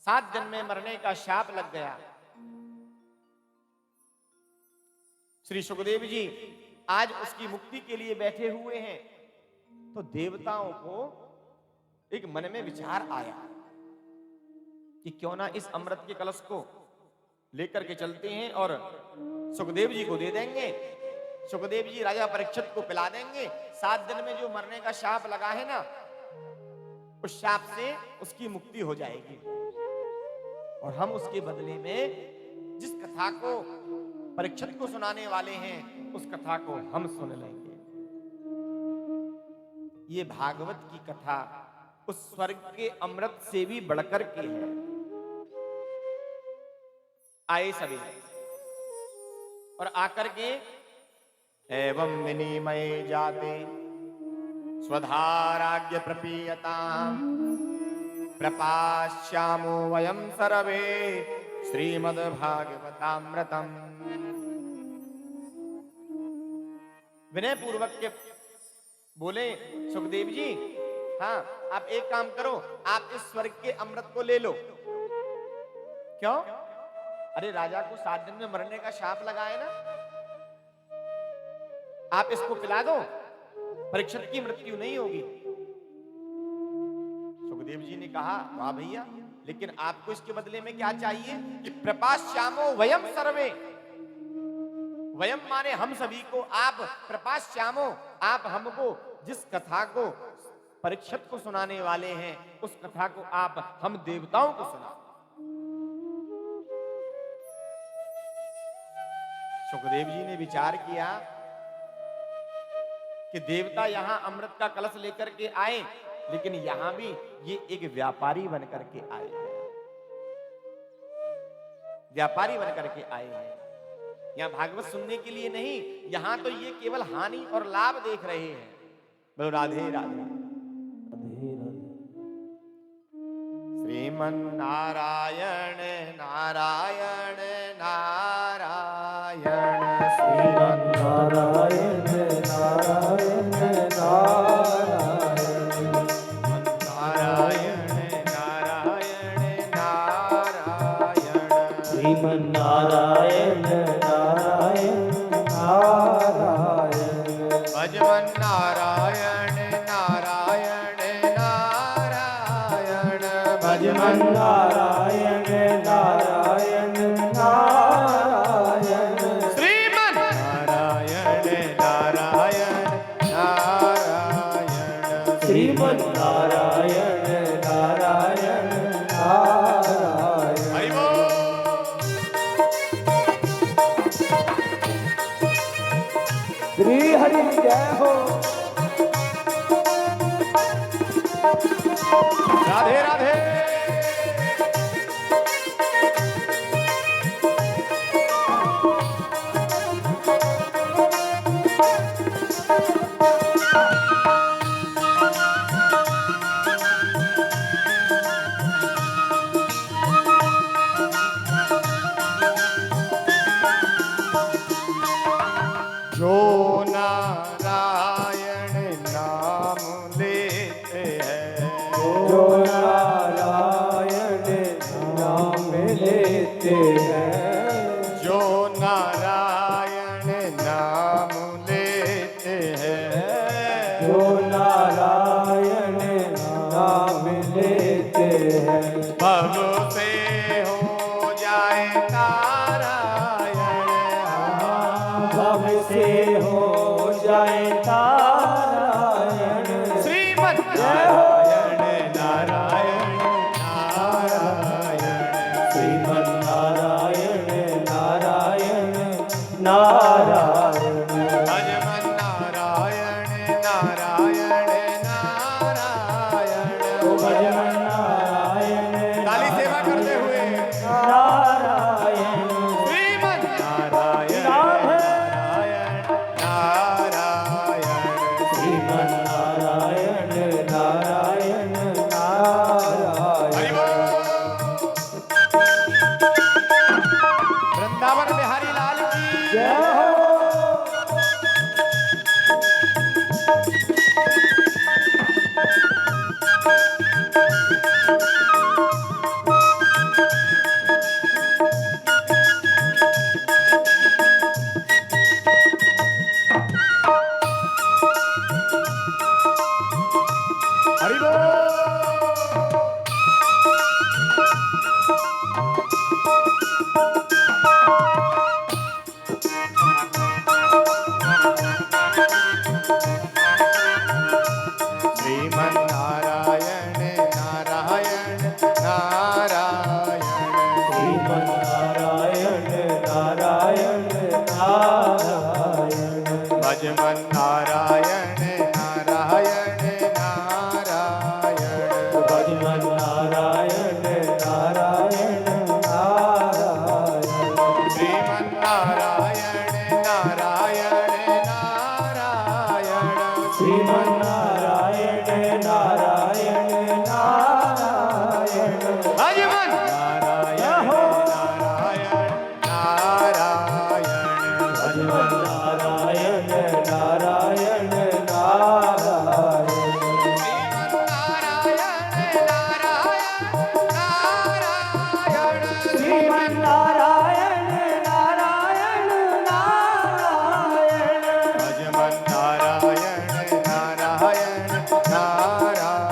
7 जन्म में मरने का शाप लग गया। श्री सुखदेव जी आज उसकी मुक्ति के लिए बैठे हुए हैं। तो देवताओं को एक मन में विचार आया कि क्यों ना इस अमृत के कलश को लेकर के चलते हैं और सुखदेव जी को दे देंगे। सुखदेव जी राजा परीक्षित को पिला देंगे। 7 दिन में जो मरने का शाप लगा है ना, उस शाप से उसकी मुक्ति हो जाएगी और हम उसके बदले में जिस कथा को परीक्षित को सुनाने वाले हैं, उस कथा को हम सुन लेंगे। ये भागवत की कथा उस स्वर्ग के अमृत से भी बढ़कर के है। आए सभी और आकर के एवं विनिमय जाते स्वधाराज्ञ प्रपीयता प्रपाश्यामो वयं सर्वे श्रीमद्भागवतामृतम्। विनय पूर्वक के बोले सुखदेव जी, हाँ आप एक काम करो, आप इस स्वर्ग के अमृत को ले लो। क्यों? अरे राजा को 7 दिन में मरने का शाप लगा है ना, आप इसको पिला दो, परीक्षित की मृत्यु नहीं होगी। सुखदेव जी ने कहा वाह भैया, लेकिन आपको इसके बदले में क्या चाहिए कि प्रपाश्यामो वयम सर्वे। वयम माने हम सभी को, आप प्रपाश्यामो आप हमको जिस कथा को परीक्षित को सुनाने वाले हैं, उस कथा को आप हम देवताओं को सुना। सुखदेव जी ने विचार किया कि देवता यहां अमृत का कलश लेकर के आए, लेकिन यहां भी ये एक व्यापारी बनकर के आए हैं। व्यापारी बनकर के आए हैं, यहां भागवत सुनने के लिए नहीं, यहां तो ये केवल हानि और लाभ देख रहे हैं। बोलो राधे राधे। श्रीमन नारायण नारायण नारायण, श्रीमन नारायण नारायण नारायण, नारायण नारायण नारायण, श्रीमन नारायण नारायण नारायण, भजमन नारायण नारायण नारायण, भजमन नारायण नारायण नारायण, श्रीमन नारायण नारायण नारायण, श्रीमन नारायण नारायण नारायण। हरि बोल। श्री हरि जय हो। राधे राधे। जो नारायण नाम लेते हैं, जो नारायण नाम लेते हैं, जो नारायण नाम लेते हैं, जो नारायण नाम लेते हैं, भव से हो जाए तारायण, भव से हो जाए तारायण। श्रीमन नारायण नारायण नारायण, श्रीमन नारायण नारायण नारायण, भजमन नारायण नारायण नारायण। भजन नारायण। ताली सेवा करते हुए भजमन नारायण नारायण नारायण भजमन नारायण नारायण नारायण श्रीमन नारायण नारायण नारायण श्रीमन नारायण नारायण नारायण भजमन नारायण नारायण नारायण भजमन नारायण नारायण नारायण श्रीमन नारायण नारायण नारायण भजमन नारायण नारायण नारायण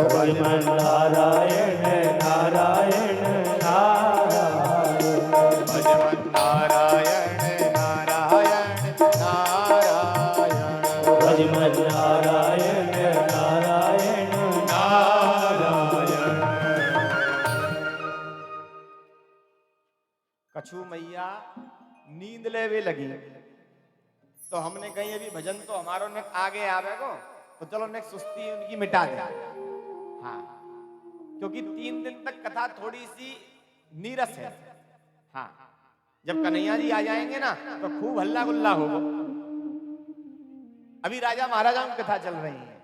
भजमन नारायण नारायण नारायण भजमन नारायण नारायण नारायण भजमन नारायण नारायण नारायण कछु मैया नींद लेवे लगी तो हमने कही अभी भजन तो हमारो ने आगे आवे को तो चलो ने सुस्ती उनकी मिटा दे। हाँ, क्योंकि 3 दिन तक कथा थोड़ी सी नीरस है। हाँ, जब कन्हैया जी आ जाएंगे ना तो खूब हल्ला गुल्ला होगा। अभी राजा महाराजाओं की कथा चल रही है।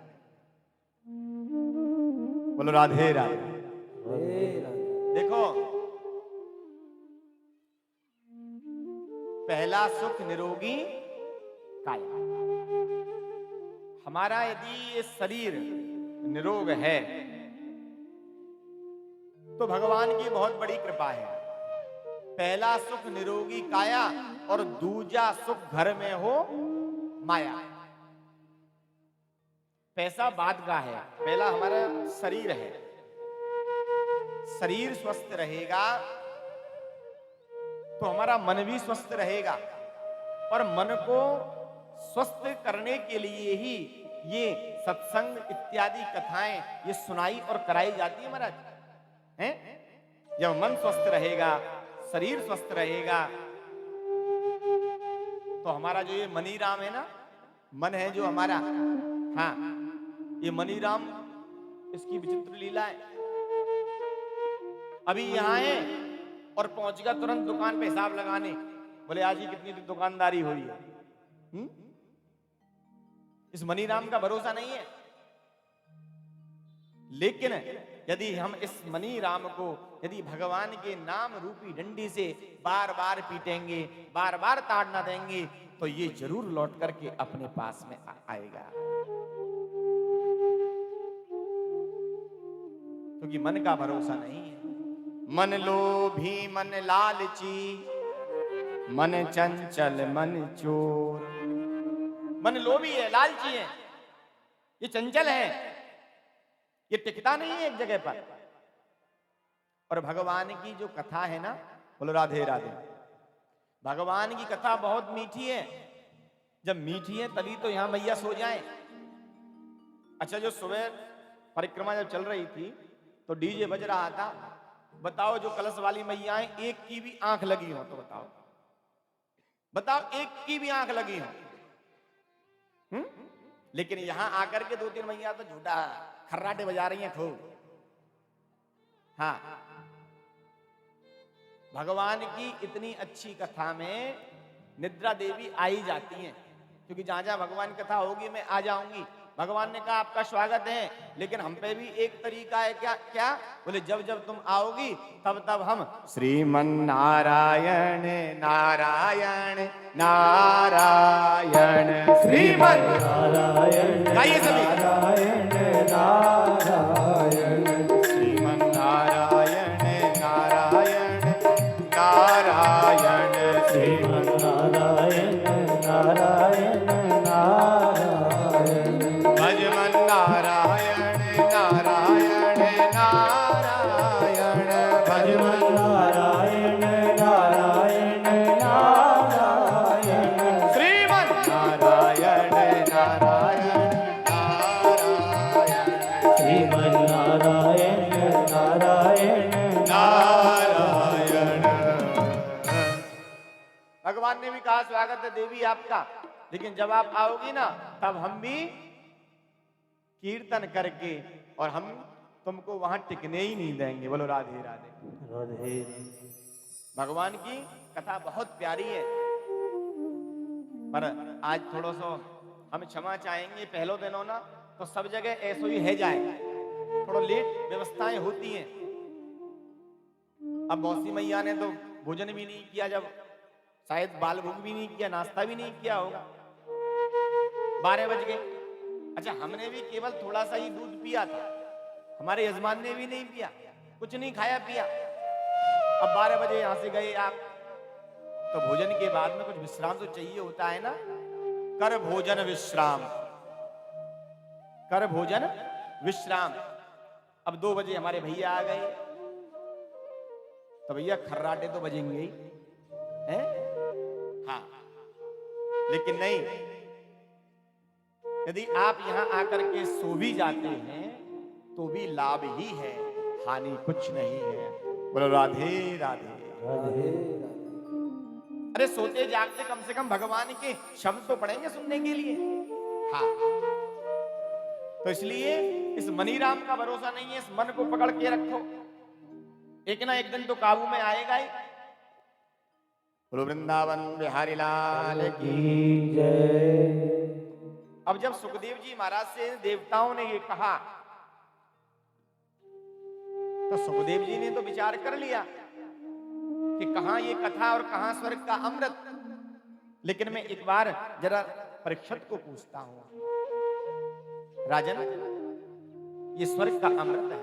बोलो राधे राधे। देखो, पहला सुख निरोगी काया। हमारा यदि ये शरीर निरोग है तो भगवान की बहुत बड़ी कृपा है। पहला सुख निरोगी काया और दूजा सुख घर में हो माया। पैसा बाद का है, पहला हमारा शरीर है। शरीर स्वस्थ रहेगा तो हमारा मन भी स्वस्थ रहेगा और मन को स्वस्थ करने के लिए ही ये सत्संग इत्यादि कथाएं ये सुनाई और कराई जाती है महाराज। हैं? जब मन स्वस्थ रहेगा, शरीर स्वस्थ रहेगा तो हमारा जो ये मनीराम है ना, मन है जो हमारा, हाँ, ये मनीराम इसकी विचित्र लीला है। अभी यहाँ है और पहुंच गया तुरंत दुकान पे हिसाब लगाने, बोले आज ही कितनी दुकानदारी हुई है। इस मनीराम का भरोसा नहीं है। लेकिन यदि हम इस मनीराम को यदि भगवान के नाम रूपी डंडी से बार बार पीटेंगे, बार बार ताड़ना देंगे तो ये जरूर लौट करके अपने पास में आएगा। क्योंकि मन का भरोसा नहीं है। मन लोभी मन लालची, मन चंचल मन चोर। मन लोभी है, लालची है, ये चंचल है, ये टिकता नहीं है एक जगह पर। और भगवान की जो कथा है ना, बोलो राधे राधे। भगवान की कथा बहुत मीठी है। जब मीठी है तभी तो यहां मैया सो जाए। अच्छा, जो सुबह परिक्रमा जब चल रही थी तो डीजे बज रहा था। बताओ, जो कलश वाली मैयाएं एक की भी आंख लगी हो तो बताओ, बताओ एक की भी आंख लगी हो। लेकिन यहां आकर के 2-3 मैया तो झूठा खर्राटे बजा रही हैं खूब। हाँ, भगवान की इतनी अच्छी कथा में निद्रा देवी आई जाती हैं, क्योंकि जहां जहां भगवान की कथा होगी मैं आ जाऊंगी। भगवान ने कहा आपका स्वागत है, लेकिन हम पे भी एक तरीका है। क्या क्या? बोले जब जब तुम आओगी तब तब हम श्रीमन नारायण नारायण नारायण श्रीमन नारायण गाइए सभी। नारायण नारायण श्रीमन नारायण नारायण नारायण श्रीमन नारायण नारायण नारायण भजमन नारायण नारायण नारायण भजमन नारायण नारायण नारायण श्रीमन नारायण नारायण नारायण श्रीमन नारायण नारायण नारायण। भगवान ने भी कहा स्वागत है देवी आपका। लेकिन जब आप आओगी ना तब हम भी कीर्तन करके और हम तुमको वहां टिकने ही नहीं देंगे। बोलो राधे राधे। राधे भगवान की कथा बहुत प्यारी है, पर आज थोड़ा सा हम क्षमा चाहेंगे। पहलो दिन होना तो सब जगह ऐसो ही है जाए, थोड़ा लेट व्यवस्थाएं होती हैं। अब मौसी मैया ने तो भोजन भी नहीं किया, जब शायद बाल भोग भी नहीं किया, नाश्ता भी नहीं किया होगा, 12 बज गए। अच्छा, हमने भी केवल थोड़ा सा ही दूध पिया था, हमारे यजमान ने भी नहीं पिया, कुछ नहीं खाया पिया। अब 12 बजे यहां से गए आप, तो भोजन के बाद में कुछ विश्राम तो चाहिए होता है ना। कर भोजन विश्राम, कर भोजन विश्राम। अब 2 बजे हमारे भैया आ गए, तो भैया खर्राटे तो बजेंगे ही हैं? हाँ, लेकिन नहीं, यदि आप यहां आकर के सो भी जाते हैं तो भी लाभ ही है, हानि कुछ नहीं है। बोलो राधे राधे। राधे अरे सोते जागते कम से कम भगवान के शब्द तो पढ़ेंगे सुनने के लिए। हाँ, तो इसलिए इस मनीराम का भरोसा नहीं है, इस मन को पकड़ के रखो, एक ना एक दिन तो काबू में आएगा ही। बोलो वृंदावन बिहारी लाल की। की जय। अब जब सुखदेव जी महाराज से देवताओं ने ये कहा, तो सुखदेव जी ने तो विचार कर लिया कि कहां ये कथा और कहां स्वर्ग का अमृत। लेकिन मैं एक बार जरा परीक्षित को पूछता हूं, राजन, ये स्वर्ग का अमृत है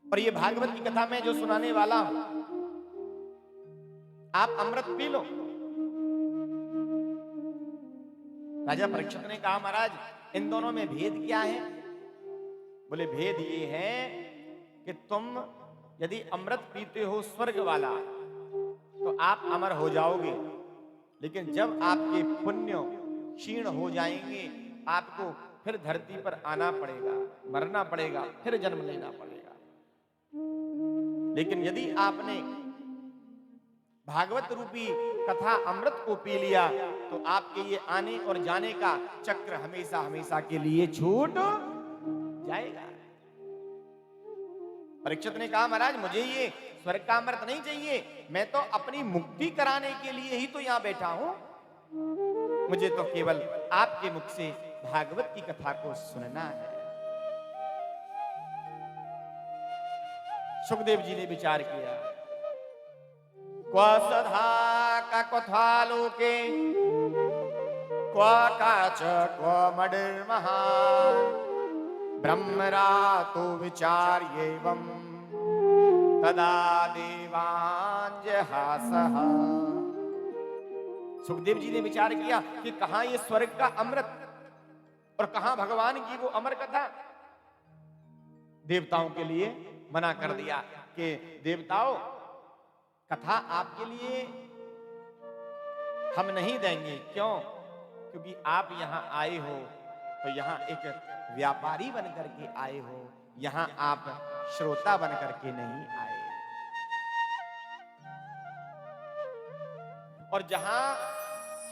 और ये भागवत की कथा में जो सुनाने वाला हूं, आप अमृत पी लो। राजा परीक्षित ने कहा, महाराज इन दोनों में भेद क्या है? बोले भेद ये है कि तुम यदि अमृत पीते हो स्वर्ग वाला तो आप अमर हो जाओगे, लेकिन जब आपके पुण्य क्षीण हो जाएंगे आपको फिर धरती पर आना पड़ेगा, मरना पड़ेगा, फिर जन्म लेना पड़ेगा। लेकिन यदि आपने भागवत रूपी कथा अमृत को पी लिया तो आपके ये आने और जाने का चक्र हमेशा हमेशा के लिए छूट जाएगा। परीक्षित ने कहा, महाराज मुझे ये स्वर्ग का अमृत नहीं चाहिए, मैं तो अपनी मुक्ति कराने के लिए ही तो यहां बैठा हूं, मुझे तो केवल आपके मुख से भागवत की कथा को सुनना है। सुखदेव जी ने विचार किया, क्वा सधा का कथा लोके क्वा काच क्वा मडिर्महा ब्रह्मरातो विचार्येवं तदा देवांजहासः। सुखदेव जी ने विचार किया कि कहां ये स्वर्ग का अमृत और कहां भगवान की वो अमर कथा। देवताओं के लिए मना कर दिया कि देवताओं, कथा आपके लिए हम नहीं देंगे। क्यों? क्योंकि आप यहां आए हो तो यहां एक व्यापारी बन करके आए हो, यहां आप श्रोता बन करके नहीं आए। और जहां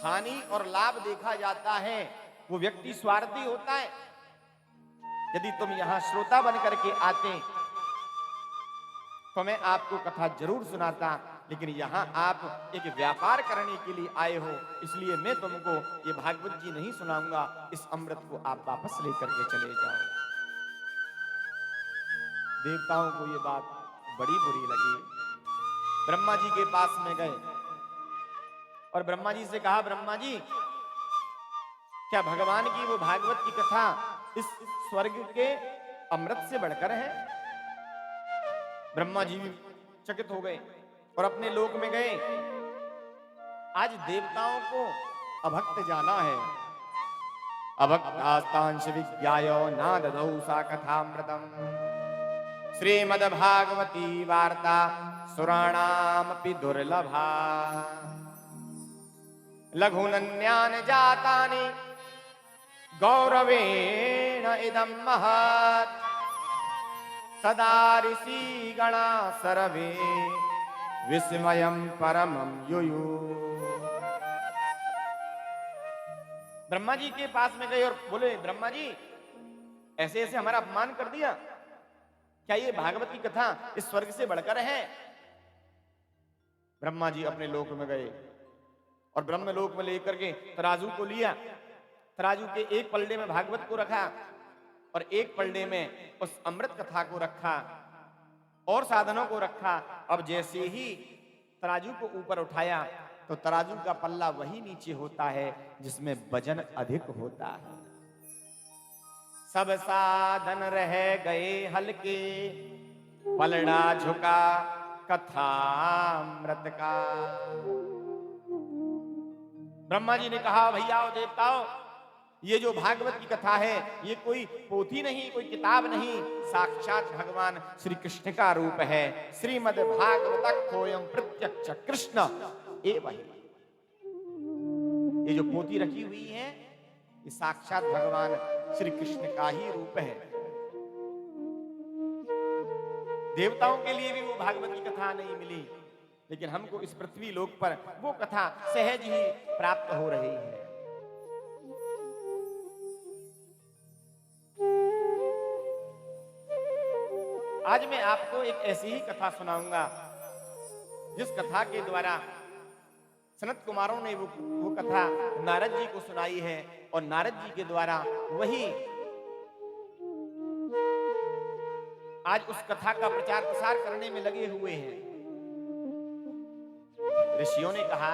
हानि और लाभ देखा जाता है वो व्यक्ति स्वार्थी होता है। यदि तुम यहां श्रोता बन करके आते तो मैं आपको कथा जरूर सुनाता, लेकिन यहां आप एक व्यापार करने के लिए आए हो, इसलिए मैं तुमको ये भागवत जी नहीं सुनाऊंगा, इस अमृत को आप वापस लेकर के चले जाओ। देवताओं को ये बात बड़ी बुरी लगी, ब्रह्मा जी के पास में गए और ब्रह्मा जी से कहा, ब्रह्मा जी क्या भगवान की वो भागवत की कथा इस स्वर्ग के अमृत से बढ़कर है? ब्रह्मा जी भी चकित हो गए और अपने लोक में गए। आज देवताओं को अभक्त जाना है। अभक्तास्तांश विज्ञायो नाददौ सा कथामृतम् श्रीमद्भागवती वार्ता सुराणामपि दुर्लभा लघुनन्यानि जातानि गौरवेण इदं महत् तदा ऋषिगणा सर्वे विस्मयं परमं युयुः। ब्रह्मा जी के पास में गए और बोले, ब्रह्मा जी ऐसे ऐसे हमारा अपमान कर दिया, क्या ये भागवत की कथा इस स्वर्ग से बढ़कर है? ब्रह्मा जी अपने लोक में गए और ब्रह्म लोक में लेकर के तराजू को लिया। तराजू के एक पलड़े में भागवत को रखा और एक पलड़े में उस अमृत कथा को रखा और साधनों को रखा। अब जैसे ही तराजू को ऊपर उठाया तो तराजू का पल्ला वही नीचे होता है जिसमें वजन अधिक होता है। सब साधन रह गए हल्के, पलड़ा झुका कथामृत का। ब्रह्मा जी ने कहा, भैया देवताओं, ये जो भागवत की कथा है ये कोई पोथी नहीं, कोई किताब नहीं, साक्षात भगवान श्री कृष्ण का रूप है। श्रीमद् भागवत खोयम प्रत्यक्ष कृष्ण एवं। ये जो पोथी रखी हुई है ये साक्षात भगवान श्री कृष्ण का ही रूप है। देवताओं के लिए भी वो भागवत की कथा नहीं मिली, लेकिन हमको इस पृथ्वी लोक पर वो कथा सहज ही प्राप्त हो रही है। आज मैं आपको एक ऐसी ही कथा सुनाऊंगा जिस कथा के द्वारा सनत कुमारों ने वो कथा नारद जी को सुनाई है और नारद जी के द्वारा वही आज उस कथा का प्रचार प्रसार करने में लगे हुए हैं। ऋषियों ने कहा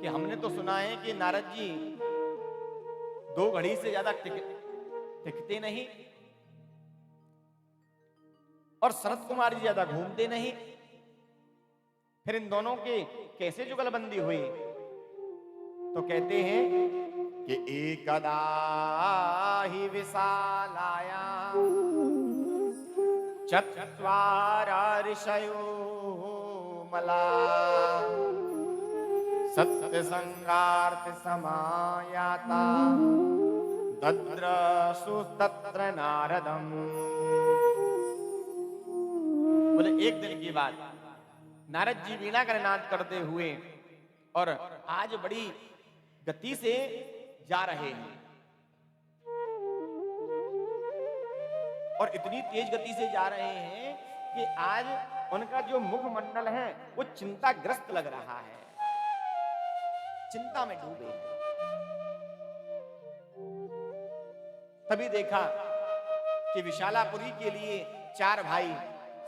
कि हमने तो सुना है कि नारद जी 2 घड़ी से ज्यादा टिकते नहीं और सनत कुमार जी ज्यादा घूमते नहीं, फिर इन दोनों के कैसे जुगलबंदी हुई? तो कहते हैं कि एकदा ही विशालाया चत्वारा ऋषयो मला सत्य संगार्थ समायाता दद्रसु तत्र नारदम। बोले एक दिन की बात, नारद जी वीणा का नाद करते हुए और आज बड़ी गति से जा रहे हैं और इतनी तेज गति से जा रहे हैं कि आज उनका जो मुखमंडल है वो चिंताग्रस्त लग रहा है, चिंता में डूबे। तभी देखा कि विशालापुरी के लिए 4 भाई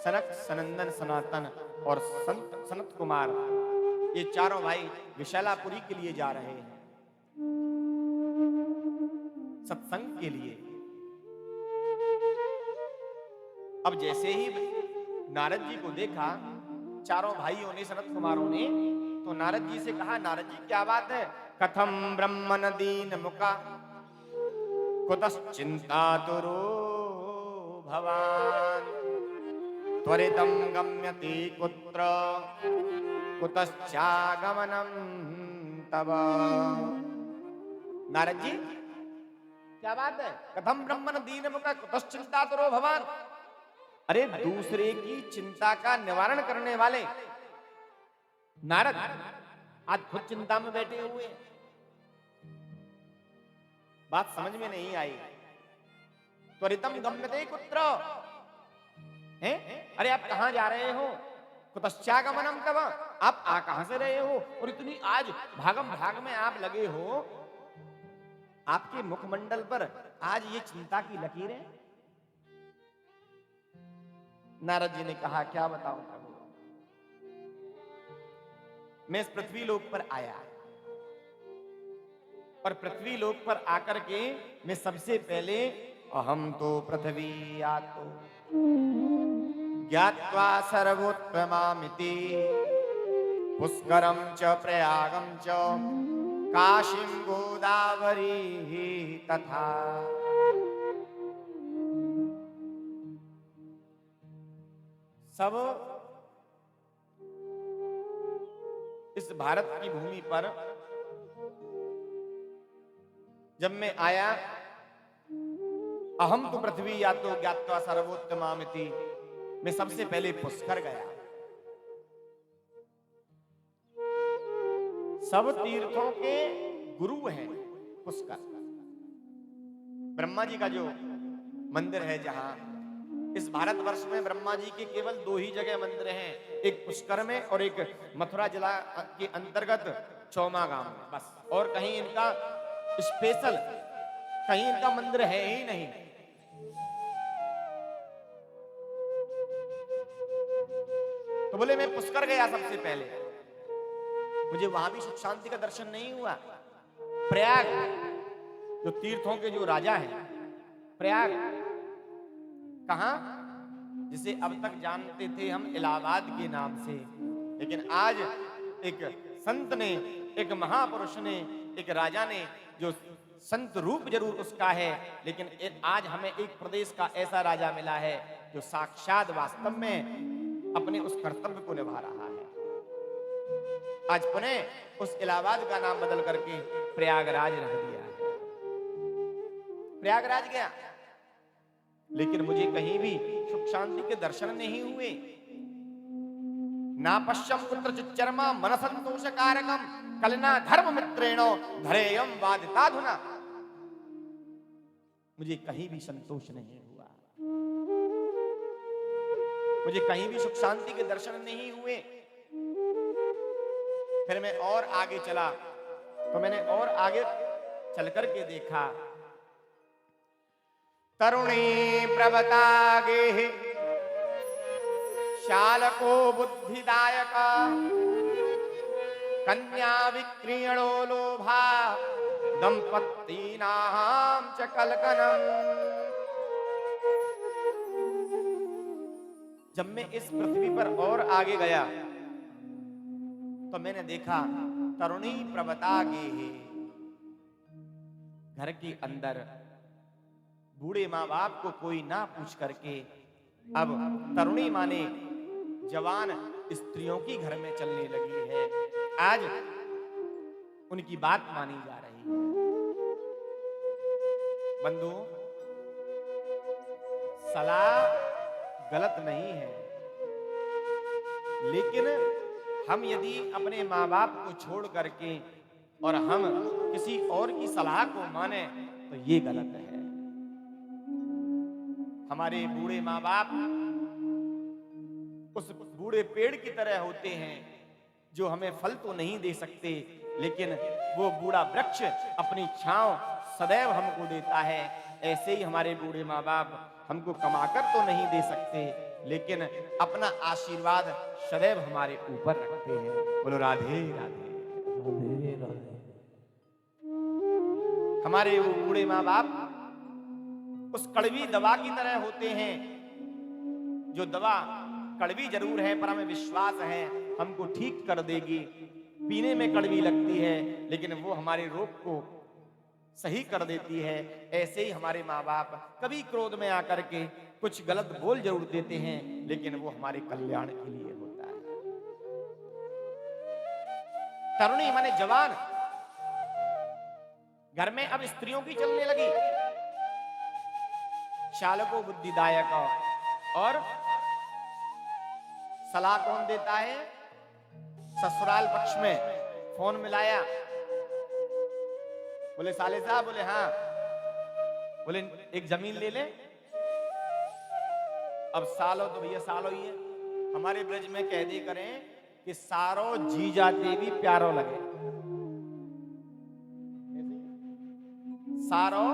सनक, सनंदन, सनातन और सनत कुमार, ये चारों भाई विशालापुरी के लिए जा रहे हैं सत्संग के लिए। अब जैसे ही नारद जी को देखा चारों भाइयों ने, सनत कुमारों ने, तो नारद जी से कहा, नारद जी क्या बात है? कथम ब्रह्मन दीन मुका कुतश्चिंतातुरो भवान त्वरितं गम्यते कुत्र कुतश्चागमनं तव। नारद जी क्या बात है? कथम ब्रह्मन दीनमुख कुतश्चिंतातुरो भवान। अरे दूसरे की चिंता का निवारण करने वाले नारद आज खुद चिंता में बैठे हुए। बात समझ में नहीं आई। त्वरितम गम्यते कुत्र हैं? अरे आप कहां जा रहे हो? कुतश्चागमनम तव, आप आ कहां से रहे हो? और इतनी आज भागम भाग में आप लगे हो, आपके मुखमंडल पर आज ये चिंता की लकीरें। नारद जी ने कहा, क्या बताऊं प्रभु, मैं इस पृथ्वी लोक पर आया और पृथ्वी लोक पर आकर के मैं सबसे पहले अहम तो पृथ्वी आतो ज्ञात्वा सर्वोत्तमामिति पुष्करम च प्रयागम च काशीं गोदावरी तथा। सब इस भारत की भूमि पर जब मैं आया, अहम तो पृथ्वी या तो ज्ञात्वा सर्वोत्तमामिति, मैं सबसे पहले पुष्कर गया। सब तीर्थों के गुरु है पुष्कर। ब्रह्मा जी का जो मंदिर है, जहां इस भारतवर्ष में ब्रह्मा जी के केवल 2 ही जगह मंदिर हैं, एक पुष्कर में और एक मथुरा जिला के अंतर्गत चौमा गांव में, बस। और कहीं इनका स्पेशल कहीं इनका मंदिर है ही नहीं। तो बोले मैं पुष्कर गया सबसे पहले, मुझे वहां भी सुख शांति का दर्शन नहीं हुआ। प्रयाग, जो तीर्थों के जो राजा हैं, प्रयाग कहां, जिसे अब तक जानते थे हम इलाहाबाद के नाम से, लेकिन आज एक संत ने, एक महापुरुष ने, एक राजा ने, जो संत रूप जरूर उसका है, लेकिन आज हमें एक प्रदेश का ऐसा राजा मिला है जो साक्षात वास्तव में अपने उस कर्तव्य को निभा रहा है। आज पुनः उस इलाहाबाद का नाम बदल करके प्रयागराज रख दिया है। प्रयागराज गया, लेकिन मुझे कहीं भी सुख शांति के दर्शन नहीं हुए। ना पश्यम कुत्रचित् चर्मा मन संतोष कारकम कलना धर्म मित्रेणो धरेयम वादिताधुना। मुझे कहीं भी संतोष नहीं हुआ, मुझे कहीं भी सुख शांति के दर्शन नहीं हुए। फिर मैं और आगे चला, तो मैंने और आगे चल करके देखा, तरुणी प्रवतागे शालको बुद्धिदायक कन्या विक्रीणो लोभा दंपत्तीनां च कलकनम। जब मैं इस पृथ्वी पर और आगे गया तो मैंने देखा तरुणी प्रवतागे, घर के अंदर बूढ़े माँ बाप को कोई ना पूछ करके अब तरुणी माने जवान स्त्रियों की घर में चलने लगी है। आज उनकी बात मानी जा रही है। बंधु, सलाह गलत नहीं है, लेकिन हम यदि अपने माँ बाप को छोड़ करके और हम किसी और की सलाह को माने तो ये गलत है। हमारे बूढ़े माँ बाप उस बूढ़े पेड़ की तरह होते हैं जो हमें फल तो नहीं दे सकते, लेकिन वो बूढ़ा वृक्ष अपनी छांव सदैव हमको देता है। ऐसे ही हमारे बूढ़े माँ बाप हमको कमाकर तो नहीं दे सकते, लेकिन अपना आशीर्वाद सदैव हमारे ऊपर रखते हैं। बोलो राधे राधे। राधे राधे। हमारे वो बूढ़े माँ बाप उस कड़वी दवा की तरह होते हैं, जो दवा कड़वी जरूर है पर हमें विश्वास है हमको ठीक कर देगी। पीने में कड़वी लगती है लेकिन वो हमारे रोग को सही कर देती है। ऐसे ही हमारे माँ बाप कभी क्रोध में आकर के कुछ गलत बोल जरूर देते हैं, लेकिन वो हमारे कल्याण के लिए होता है। तरुणी माने जवान, घर में अब स्त्रियों की चलने लगी। शालको बुद्धिदायक, और सलाह कौन देता है? ससुराल पक्ष में फोन मिलाया, बोले साले साहब, बोले हाँ, बोले एक जमीन ले ले। अब सालो तो भैया सालो ही है, हमारे ब्रज में कह दे करें कि सारो जी जाते भी प्यारो लगे। सारो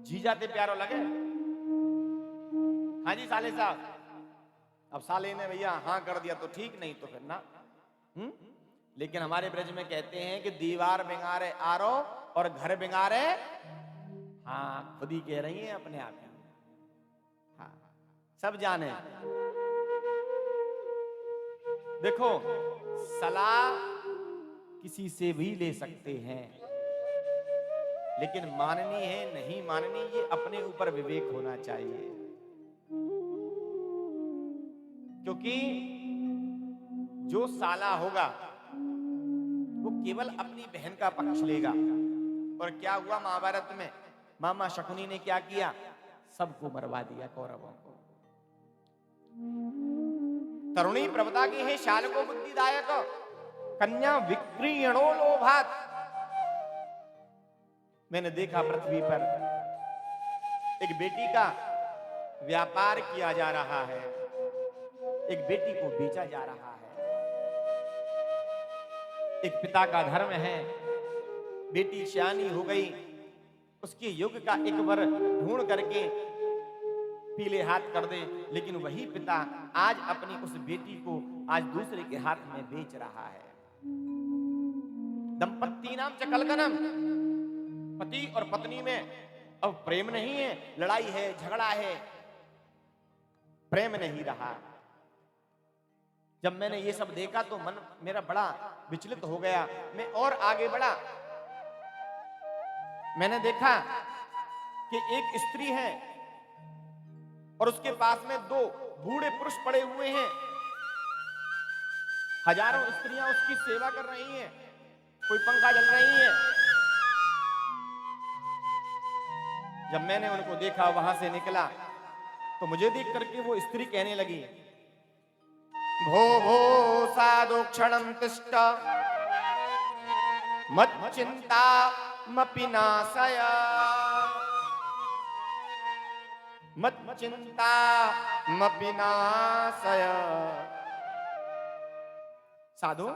जी जाते प्यारो लगे। हाँ जी साले साहब। अब साले ने भैया हाँ कर दिया तो ठीक, नहीं तो फिर ना। लेकिन हमारे ब्रज में कहते हैं कि दीवार बिंगारे आरो और घर बिंगारे, हाँ खुद ही कह रही हैं अपने आप ही। हाँ सब जाने। देखो, सलाह किसी से भी ले सकते हैं, लेकिन माननी है नहीं माननी ये अपने ऊपर विवेक होना चाहिए। क्योंकि जो साला होगा वो केवल अपनी बहन का पक्ष लेगा। और क्या हुआ महाभारत में? मामा शकुनी ने क्या किया? सबको मरवा दिया कौरवों को। तरुणी प्रवता की है शालको बुद्धिदायक कन्या विक्रीणो लोभात। मैंने देखा पृथ्वी पर एक बेटी का व्यापार किया जा रहा है, एक बेटी को बेचा जा रहा है। एक पिता का धर्म है, बेटी सयानी हो गई, उसके युग का एक वर ढूंढ करके पीले हाथ कर दे, लेकिन वही पिता आज अपनी उस बेटी को आज दूसरे के हाथ में बेच रहा है। दंपत्ति नाम च कलकलम, पति और पत्नी में अब प्रेम नहीं है, लड़ाई है, झगड़ा है, प्रेम नहीं रहा। जब मैंने ये सब देखा तो मन मेरा बड़ा विचलित हो गया। मैं और आगे बढ़ा, मैंने देखा कि एक स्त्री है और उसके पास में दो बूढ़े पुरुष पड़े हुए हैं। हजारों स्त्रियां उसकी सेवा कर रही हैं, कोई पंखा जल रही है। जब मैंने उनको देखा, वहां से निकला, तो मुझे देख करके वो स्त्री कहने लगी, भो भो साधु क्षणं तिष्ठ मत चिंता मपि नाशय, मत चिंता मपि नाशय। साधु,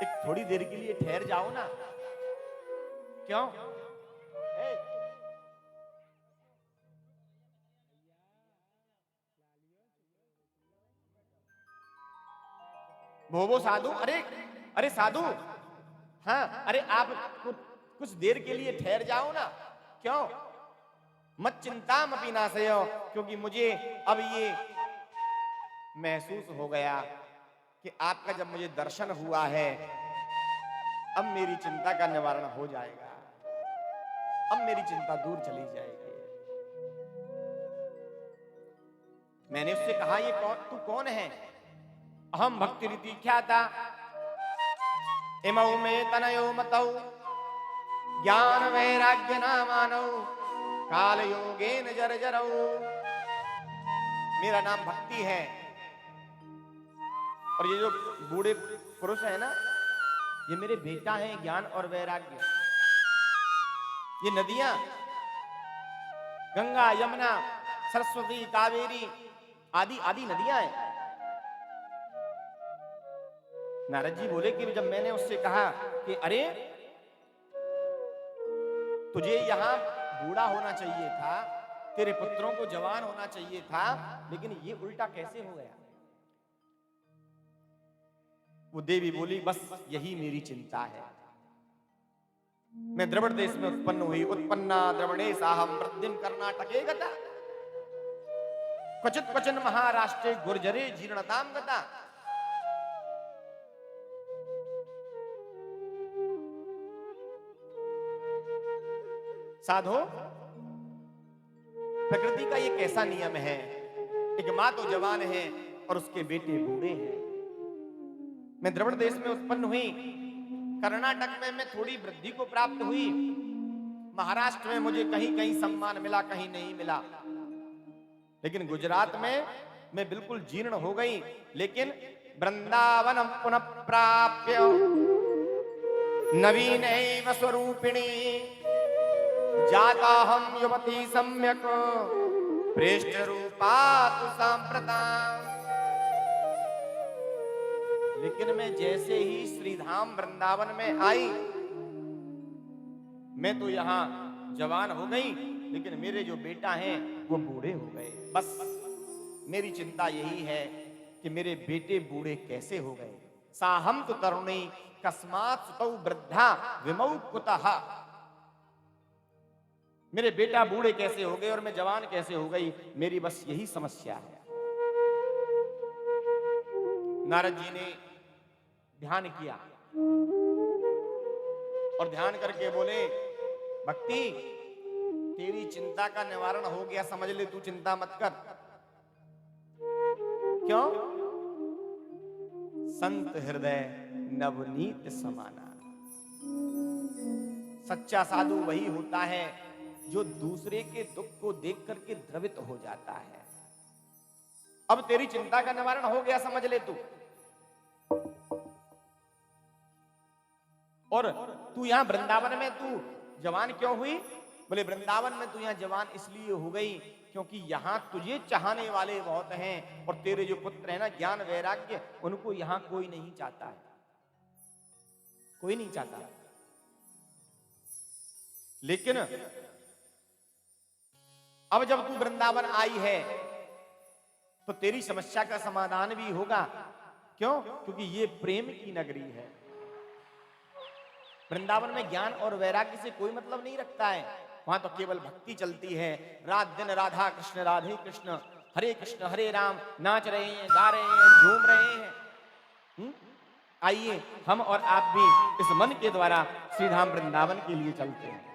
एक थोड़ी देर के लिए ठहर जाओ ना। क्यों? वो साधु, अरे अरे साधु, हाँ, अरे आप कुछ देर के लिए ठहर जाओ ना। क्यों? मत चिंता मपि नाशय, क्योंकि मुझे अब ये महसूस हो गया कि आपका जब मुझे दर्शन हुआ है, अब मेरी चिंता का निवारण हो जाएगा, अब मेरी चिंता दूर चली जाएगी। मैंने उससे कहा, ये तू कौन है? अहम भक्ति रीति ख्याता इमौ में तनयो मतौ ज्ञान वैराग्य नामानौ काल योगेन जर्जरौ। मेरा नाम भक्ति है, और ये जो बूढ़े पुरुष है ना, ये मेरे बेटा हैं ज्ञान और वैराग्य। ये नदियां गंगा, यमुना, सरस्वती, कावेरी आदि आदि नदियां हैं। नारद जी बोले कि जब मैंने उससे कहा कि अरे तुझे यहां बूढ़ा होना चाहिए था, तेरे पुत्रों को जवान होना चाहिए था, लेकिन ये उल्टा कैसे हो गया? वो देवी बोली, बस यही मेरी चिंता है। मैं द्रविड़ देश में उत्पन्न हुई, उत्पन्ना द्रविणे साहम वृद्धिम कर्नाटके गता, क्वचित क्वचन महाराष्ट्रे गुर्जरे जीर्णताम गता। साधो, प्रकृति का ये कैसा नियम है, एक माँ तो जवान है और उसके बेटे बूढ़े हैं। मैं द्रविड़ देश में उत्पन्न हुई, कर्नाटक में मैं थोड़ी वृद्धि को प्राप्त हुई, महाराष्ट्र में मुझे कहीं कहीं सम्मान मिला, कहीं नहीं मिला, लेकिन गुजरात में मैं बिल्कुल जीर्ण हो गई। लेकिन वृंदावन पुनः प्राप्य नवीनैव स्वरूपिणी जाता हम युवती सम्यक प्रेष्ठ रूपा तु सांप्रताम। लेकिन मैं जैसे ही श्रीधाम वृंदावन में आई, मैं तो यहां जवान हो गई, लेकिन मेरे जो बेटा हैं वो बूढ़े हो गए। बस मेरी चिंता यही है कि मेरे बेटे बूढ़े कैसे हो गए। साहम तु तरुणी कस्मात् सुतौ वृद्धा विमौ कुतः। मेरे बेटा बूढ़े कैसे हो गए और मैं जवान कैसे हो गई, मेरी बस यही समस्या है। नारद जी ने ध्यान किया और ध्यान करके बोले, भक्ति तेरी चिंता का निवारण हो गया, समझ ले, तू चिंता मत कर। क्यों? संत हृदय नवनीत समाना। सच्चा साधु वही होता है जो दूसरे के दुख को देख करके द्रवित हो जाता है। अब तेरी चिंता का निवारण हो गया, समझ ले तू। और तू यहां वृंदावन में तू जवान क्यों हुई? बोले वृंदावन में तू यहाँ जवान इसलिए हो गई क्योंकि यहाँ तुझे चाहने वाले बहुत हैं और तेरे जो पुत्र है ना ज्ञान वैराग्य, उनको यहाँ कोई नहीं चाहता है, कोई नहीं चाहता। लेकिन अब जब तू वृंदावन आई है तो तेरी समस्या का समाधान भी होगा। क्यों? क्योंकि ये प्रेम की नगरी है। वृंदावन में ज्ञान और वैराग्य से कोई मतलब नहीं रखता है, वहां तो केवल भक्ति चलती है। रात दिन राधा कृष्ण राधे कृष्ण, हरे कृष्ण हरे राम, नाच रहे हैं, गा रहे हैं, झूम रहे हैं। आइए हम और आप भी इस मन के द्वारा श्री धाम वृंदावन के लिए चलते हैं।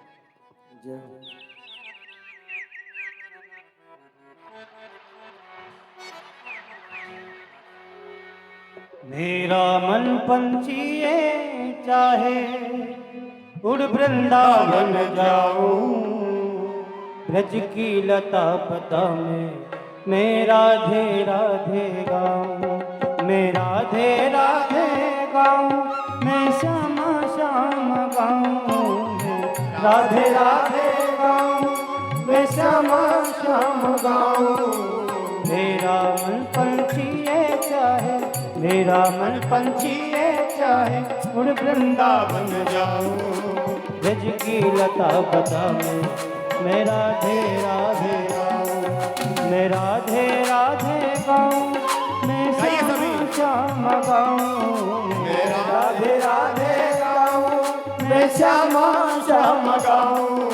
मेरा मन पंछी है चाहे उड़ वृंदावन जाऊं, ब्रज की लता पता में मैं राधे राधे गाऊं, मैं राधे राधे गाऊं, मैं श्यामा श्याम गाऊं, राधे राधे गाऊं, मैं श्यामा श्याम गाऊं। मेरा मन पंछी है चाहे, मेरा मन पंछी है चाहे उड़ वृंदावन जाऊं, ब्रज की लता पता में मैं राधे राधे गाऊं, मैं राधे राधे गाऊं, मैं श्याम श्याम गाऊं, मैं राधे राधे गाऊं, मैं श्याम श्याम गाऊं।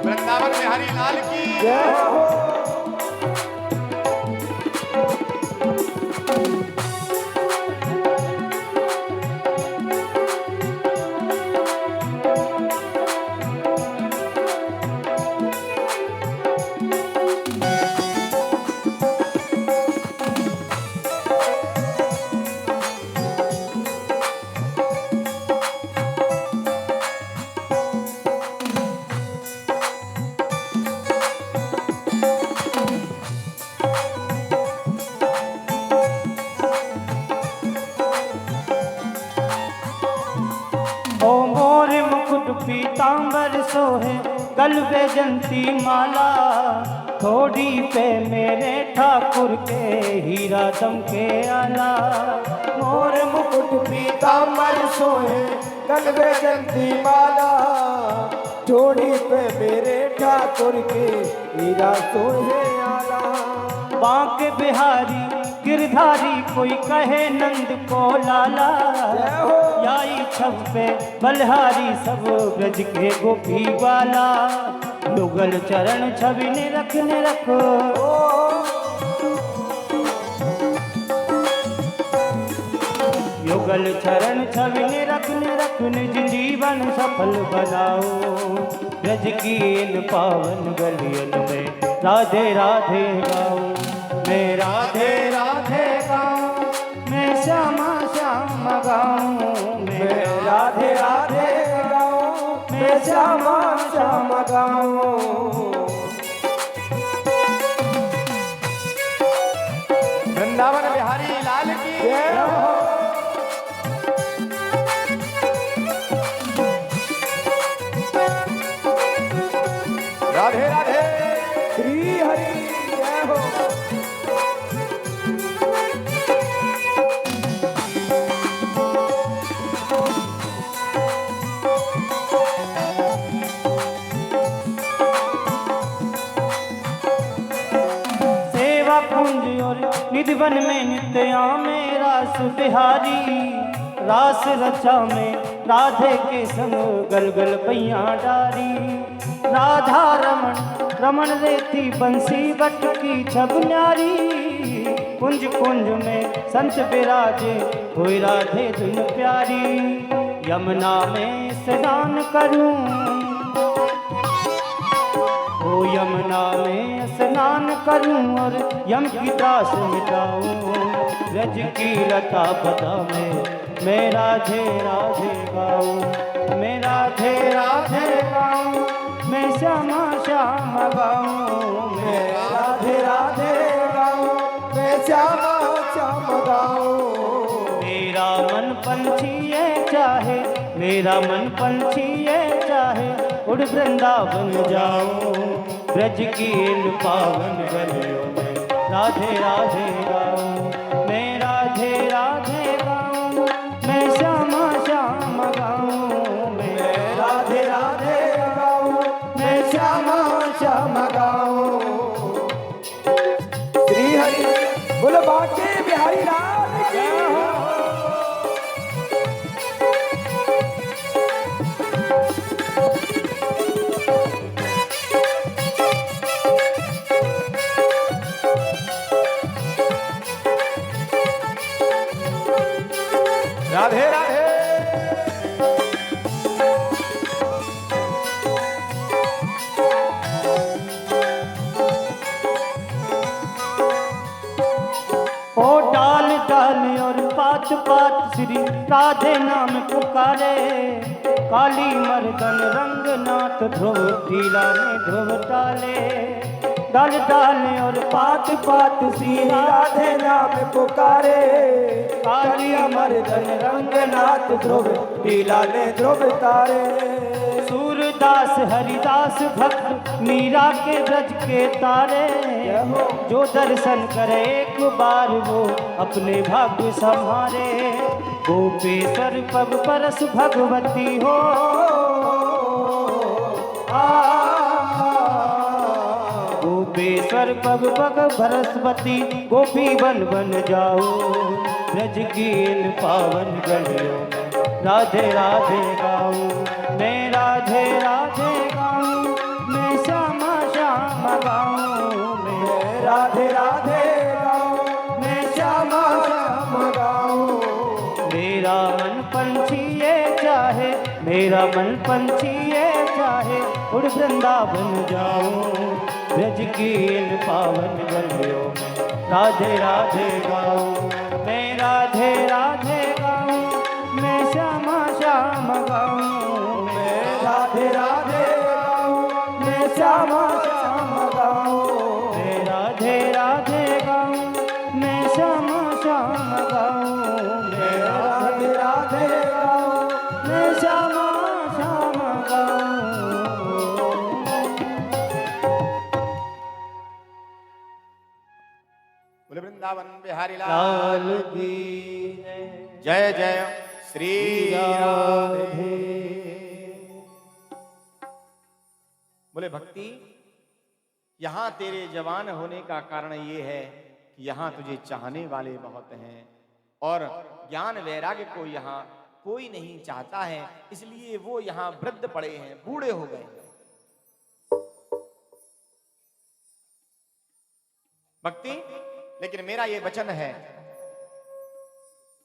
वृंदावन में हरि लाल की जय हो। पीतांबर सोहे गल बेजंती माला, थोड़ी पे मेरे ठाकुर के हीरा दमके आला। मोर मुकुट पीतांबर सोहे गल बेजंती माला, थोड़ी पे मेरे ठाकुर के हीरा सोहे आला। बांके बिहारी गिरधारी कोई कहे नंद को लाला, याई छब पे बलहारी सब ब्रज के गोपी वाला। युगल चरण छवि ने रखो, युगल चरण छवि ने रखने जीवन सफल बनाओ। ब्रज की इन पावन गलियन में राधे राधे गाओ, मैं राधे राधे गाऊं, मैं श्यामा श्याम गाऊं, मैं राधे राधे गाऊं, मैं श्यामा श्याम गाऊं। वृंदावन बिहारी लाल की जय हो। राधे राधे श्री हरि जय हो। सेवा कुंज और निधिवन में नित्या में रास बिहारी, रास रचा में राधे के संग गलगल पैया डारी। राधा रमन रमन रेती बंसी बट की छब न्यारी, कुंज कुंज में संत विराजे हुई राधे धुन प्यारी। यमुना में स्नान करूं, ओ यमुना में स्नान करूं और यम की त्रास मिटाऊं। ब्रज की लता पता में मैं राधे राधे गाऊं, मैं राधे राधे गाऊं, मैं श्यामा श्याम गाऊं, मैं राधे राधे गाऊं, मैं श्यामा श्याम मेरा मन पंछी ये चाहे उड़ वृंदावन जाऊं, ब्रज की इन पावन गलियों में राधे राधे गाऊं। मैं राधे राधे गाऊं, मैं श्यामा श्यामा गाऊं, मैं राधे राधे गाऊं, मैं श्यामा श्यामा गाऊं। श्री हरि बोल बाके बिहारी लाल की। राधे राधे। ओ डाल डाल और पात पात श्री राधे नाम पुकारे, काली मर्दन रंग नाथ ध्रुव ढीला में ध्रुव डाले। डाल डाल और पात पात श्री राधे नाम पुकारे, काली मर्दन रंगनाथ ध्रुव लीला ने ध्रुव तारे। सूरदास हरिदास भक्त मीरा के ब्रज के तारे, जो दर्शन करे एक बार वो अपने भाग्य संहारे। गोपेश्वर पग परस भगवती हो, गोपेश्वर पग पग भरस्वती, गोपी बन बन जाओ ब्रज की इन पावन गलियों में राधे राधे गाऊं। मैं राधे राधे गाऊं, मैं श्यामा श्यामा गाऊं, मैं राधे राधे गाऊं, मैं श्यामा श्यामा गाऊं। मेरा मन पंछी ये चाहे, मेरा मन पंछी ये चाहे उड़ वृंदावन जाऊं, ब्रज की इन पावन गलियों में राधे राधे गाऊं। मैं राधे राधे गाऊं, मैं श्यामा श्यामा गाऊं, मैं राधे राधे गाऊं, मैं श्यामा श्यामा गाऊं। मैं राधे राधे गाऊं, मैं श्यामा श्यामा गाऊं, मैं राधे राधे गाऊं, मैं श्यामा श्यामा गाऊं। बोले वृंदावन बिहारी लाल लाल की जय जय श्री राधे। बोले भक्ति, यहां तेरे जवान होने का कारण ये है कि यहां तुझे चाहने वाले बहुत हैं और ज्ञान वैराग्य को यहां कोई नहीं चाहता है, इसलिए वो यहां वृद्ध पड़े हैं, बूढ़े हो गए हैं। भक्ति, लेकिन मेरा ये वचन है,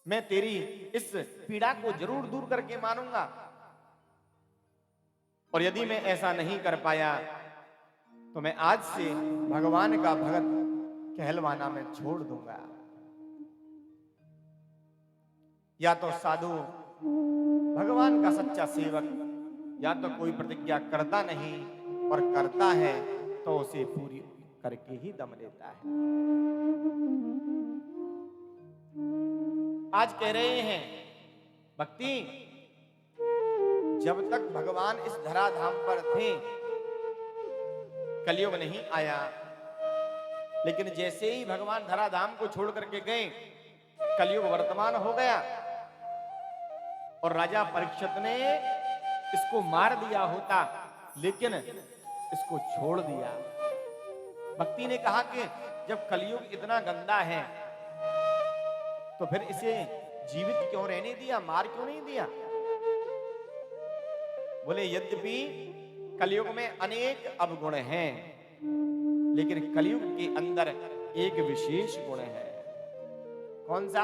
मैं तेरी इस पीड़ा को जरूर दूर करके मानूंगा, और यदि मैं ऐसा नहीं कर पाया तो मैं आज से भगवान का भगत कहलवाना मैं छोड़ दूंगा। या तो साधु भगवान का सच्चा सेवक या तो कोई प्रतिज्ञा करता नहीं और करता है तो उसे पूरी करके ही दम लेता है। आज कह रहे हैं भक्ति, जब तक भगवान इस धराधाम पर थे कलयुग नहीं आया, लेकिन जैसे ही भगवान धराधाम को छोड़ करके गए कलयुग वर्तमान हो गया और राजा परीक्षित ने इसको मार दिया होता, लेकिन इसको छोड़ दिया। भक्ति ने कहा कि जब कलयुग इतना गंदा है तो फिर इसे जीवित क्यों रहने दिया, मार क्यों नहीं दिया। बोले यद्यपि कलयुग में अनेक अवगुण हैं, लेकिन कलयुग के अंदर एक विशेष गुण है। कौन सा?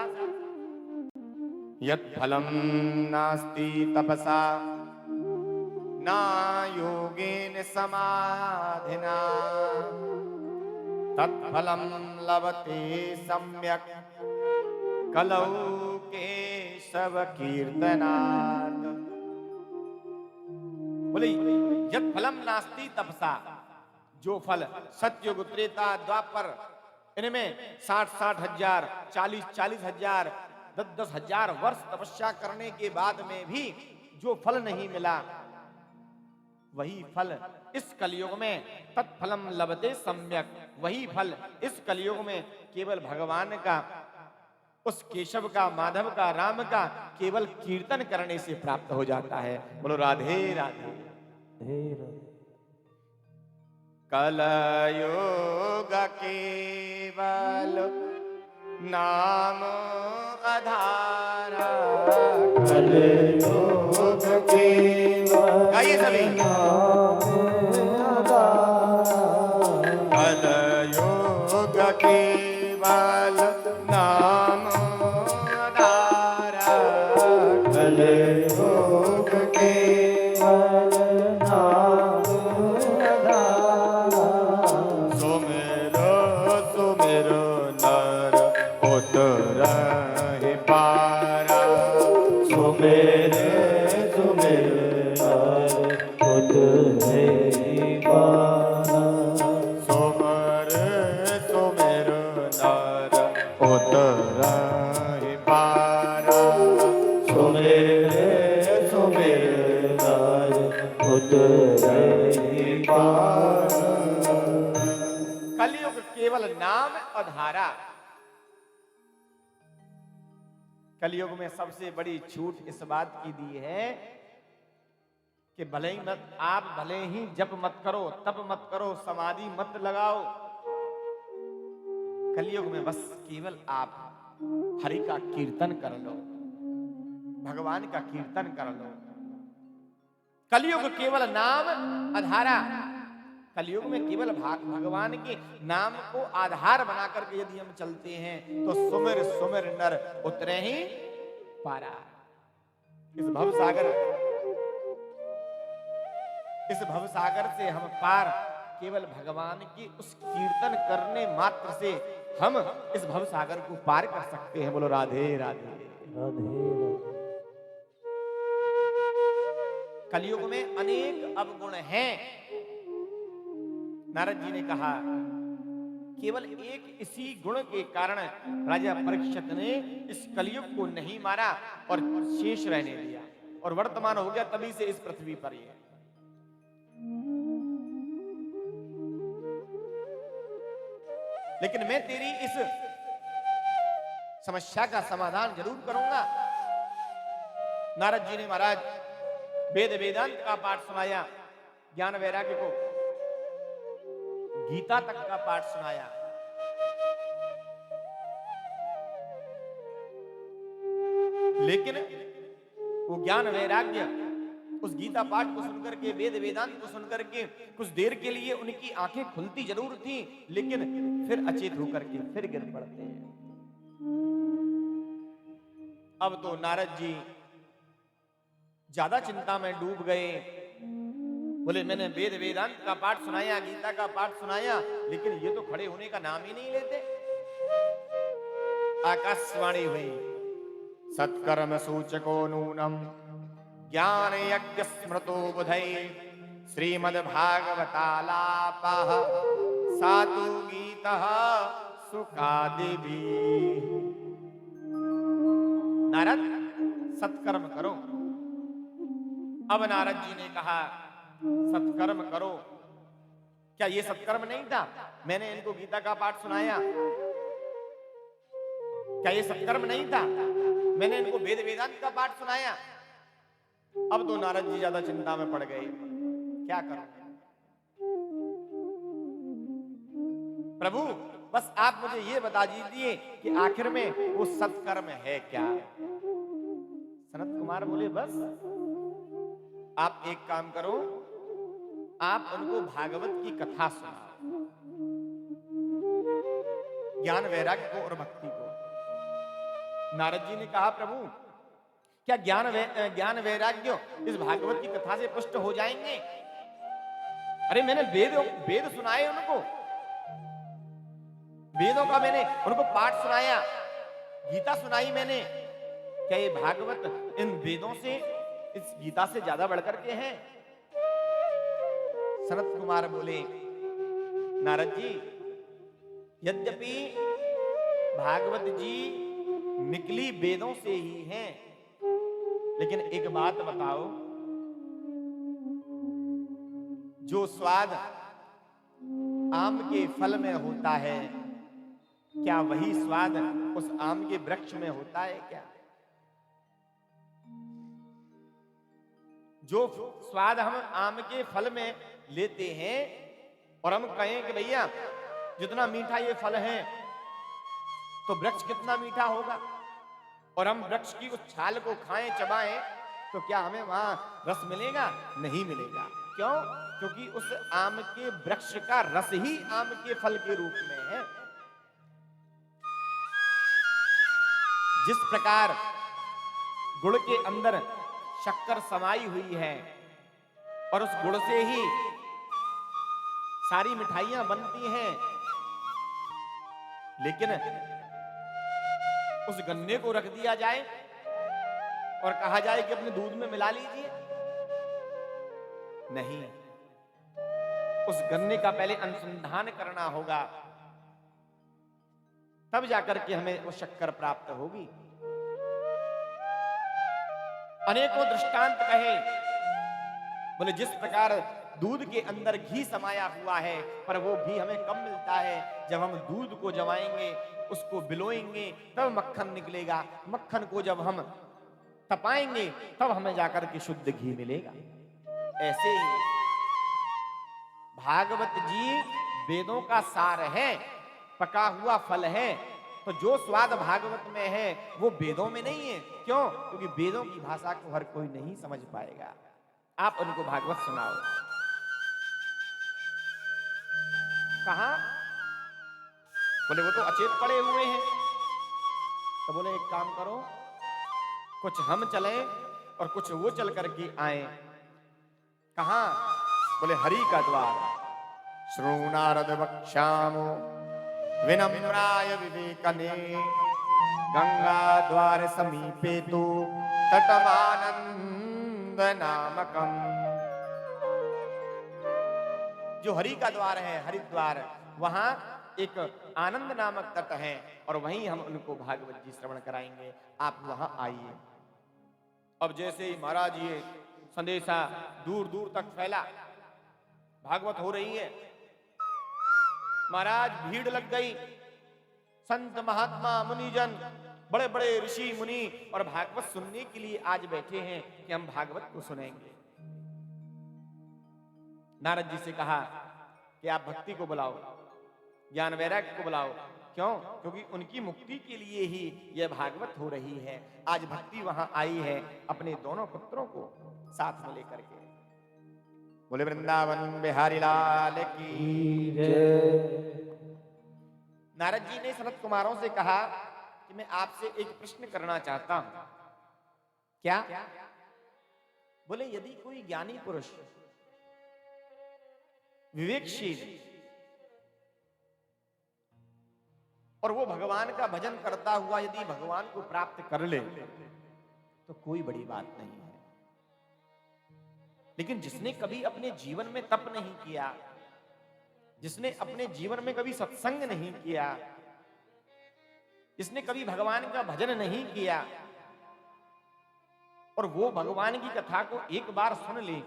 यत् फलम नास्ति तपसा ना योगेन समाधिना तत्फलम लभते सम्यक् कलौ केशव कीर्तनात्। बोले यत् फलम नास्ति तपसा, जो फल सतयुग त्रेता द्वापर इनमें 60-60 हजार 40-40 हजार 10-10 हजार वर्ष तपस्या करने के बाद में भी जो फल नहीं मिला वही फल इस कलयुग में तत्फलम लभते सम्यक, वही फल इस कलयुग में केवल भगवान का, उस केशव का, माधव का, राम का केवल कीर्तन करने से प्राप्त हो जाता है। बोलो राधे राधे। कलयुग केवल नाम आधारा, कलयुग केवल गाइए सभी। कलयुग केवल नाम आधारा, कलयुग केवल नाम आधारा। सुमिरो सुमिरो नर उतरहि पारा, सुमेरे सुमेरे उतरे पारा। सुमर सुमिर नर उतरहि पारा, सुमेरे सुमेरे उतरे पारा। कलयुग केवल नाम और धारा। कलयुग में सबसे बड़ी छूट इस बात की दी है कि भले ही मत, आप भले ही जप मत करो, तप मत करो, समाधि मत लगाओ। कलयुग में बस केवल आप हरि का कीर्तन कर लो, भगवान का कीर्तन कर लो। कलयुग केवल नाम आधारा। कलयुग में केवल भगवान के नाम को आधार बना करके यदि हम चलते हैं तो सुमिर सुमिर नर उतरे ही पारा। इस भवसागर से हम पार केवल भगवान की उस कीर्तन करने मात्र से हम इस भवसागर को पार कर सकते हैं। बोलो राधे राधे। कलयुग में अनेक अवगुण हैं। नारद जी ने कहा केवल एक इसी गुण के कारण राजा परीक्षित ने इस कलयुग को नहीं मारा और शेष रहने दिया और वर्तमान हो गया तभी से इस पृथ्वी पर ये। लेकिन मैं तेरी इस समस्या का समाधान जरूर करूंगा। नारद जी ने महाराज वेद वेदांत का पाठ सुनाया, ज्ञान वैराग्य को, गीता तक का पाठ सुनाया। लेकिन वो ज्ञान वैराग्य उस गीता पाठ को सुनकर के, वेद वेदांत को सुनकर के कुछ देर के लिए उनकी आंखें खुलती जरूर थी, लेकिन फिर अचेत होकर के फिर गिर पड़ते हैं। अब तो नारद जी ज्यादा चिंता में डूब गए। बोले मैंने वेद वेदांत का पाठ सुनाया, गीता का पाठ सुनाया, लेकिन ये तो खड़े होने का नाम ही नहीं लेते। आकाशवाणी हुई, सत्कर्म सूचको नूनम ज्ञान यज्ञ स्मृतो बुधै, श्रीमद् भागवतालापः सातु गीतः सुखादिभिः। नारद सत्कर्म करो। अब नारद जी ने कहा सत्कर्म करो। क्या ये सत्कर्म नहीं था? मैंने इनको गीता का पाठ सुनाया, क्या ये सत्कर्म नहीं था? मैंने इनको वेद वेदांत का पाठ सुनाया। अब तो नारद जी ज्यादा चिंता में पड़ गए, क्या करूं प्रभु? बस आप मुझे ये बता दीजिए कि आखिर में वो सत्कर्म है क्या? सनत कुमार बोले बस आप एक काम करो, आप उनको भागवत की कथा सुनाओ, ज्ञान वैराग्य को और भक्ति को। नारद जी ने कहा प्रभु क्या ज्ञान वैराग्य इस भागवत की कथा से पुष्ट हो जाएंगे? अरे मैंने वेद सुनाए उनको, वेदों का मैंने उनको पाठ सुनाया, गीता सुनाई मैंने। क्या ये भागवत इन वेदों से, इस गीता से ज्यादा बढ़कर के हैं? सनत कुमार बोले नारद जी यद्यपि भागवत जी निकली वेदों से ही हैं, लेकिन एक बात बताओ, जो स्वाद आम के फल में होता है, क्या वही स्वाद उस आम के वृक्ष में होता है क्या? जो स्वाद हम आम के फल में लेते हैं और हम कहें कि भैया जितना मीठा ये फल है तो वृक्ष कितना मीठा होगा, और हम वृक्ष की उस छाल को खाएं, चबाएं, तो क्या हमें वहां रस मिलेगा? नहीं मिलेगा। क्यों? क्योंकि उस आम के वृक्ष का रस ही आम के फल के रूप में है। जिस प्रकार गुड़ के अंदर शक्कर समाई हुई है और उस गुड़ से ही सारी मिठाइयां बनती हैं, लेकिन उस गन्ने को रख दिया जाए और कहा जाए कि अपने दूध में मिला लीजिए, नहीं, उस गन्ने का पहले अनुसंधान करना होगा, तब जाकर के हमें वो शक्कर प्राप्त होगी। अनेकों दृष्टांत कहे, बोले जिस प्रकार दूध के अंदर घी समाया हुआ है, पर वो घी हमें कब मिलता है? जब हम दूध को जमाएंगे, उसको बिलोएंगे, तब मक्खन निकलेगा। मक्खन को जब हम तपाएंगे, तब हमें जाकर के शुद्ध घी मिलेगा। ऐसे ही भागवत जी वेदों का सार है, पका हुआ फल है। तो जो स्वाद भागवत में है वो वेदों में नहीं है। क्यों? क्योंकि वेदों की भाषा को हर कोई नहीं समझ पाएगा। आप उनको भागवत सुनाओ। कहा? बोले वो तो अचेत पड़े हुए हैं। तो बोले एक काम करो, कुछ हम चलें और कुछ वो चल करके आए। कहां? बोले हरि का द्वार। श्रृणारद वक्ष्यामो विनम्राय विवेकने, गंगा द्वार समीपे तो तटमानंद नामकम। जो हरि का द्वार है, हरिद्वार, वहां एक आनंद नामक तट है और वहीं हम उनको भागवत जी श्रवण कराएंगे। आप वहां आइए। अब जैसे ही महाराज ये संदेशा दूर दूर तक फैला, भागवत हो रही है, महाराज भीड़ लग गई। संत महात्मा मुनिजन, बड़े बड़े ऋषि मुनि और भागवत सुनने के लिए आज बैठे हैं कि हम भागवत को सुनेंगे। नारद जी से कहा कि आप भक्ति को बुलाओ, ज्ञान वैराग्य को बुलाओ। क्यों? क्योंकि उनकी मुक्ति के लिए ही यह भागवत हो रही है। आज भक्ति वहां आई है अपने दोनों पुत्रों को साथ में लेकर के। बोले वृंदावन बिहारी लाल की जय। नारद जी ने सनत कुमारों से कहा कि मैं आपसे एक प्रश्न करना चाहता हूं। क्या? बोले यदि कोई ज्ञानी पुरुष, विवेकशील, और वो भगवान का भजन करता हुआ यदि भगवान को प्राप्त कर ले तो कोई बड़ी बात नहीं है। लेकिन जिसने कभी अपने जीवन में तप नहीं किया, जिसने अपने जीवन में कभी सत्संग नहीं किया, जिसने कभी भगवान का भजन नहीं किया और वो भगवान की कथा को एक बार सुन ले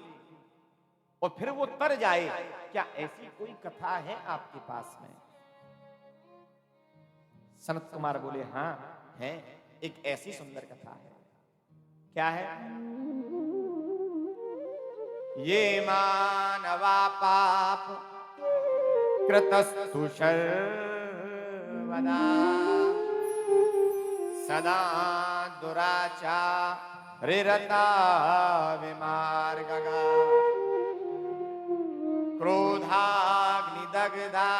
और फिर वो तर जाए, क्या ऐसी कोई कथा है आपके पास में? सनत कुमार बोले हां है, एक ऐसी सुंदर कथा है। क्या है? ये मानवा पाप कृतस्तु सर्वदा, सदा दुराचारिरता विमार्गगा, क्रोधाग्निदग्धा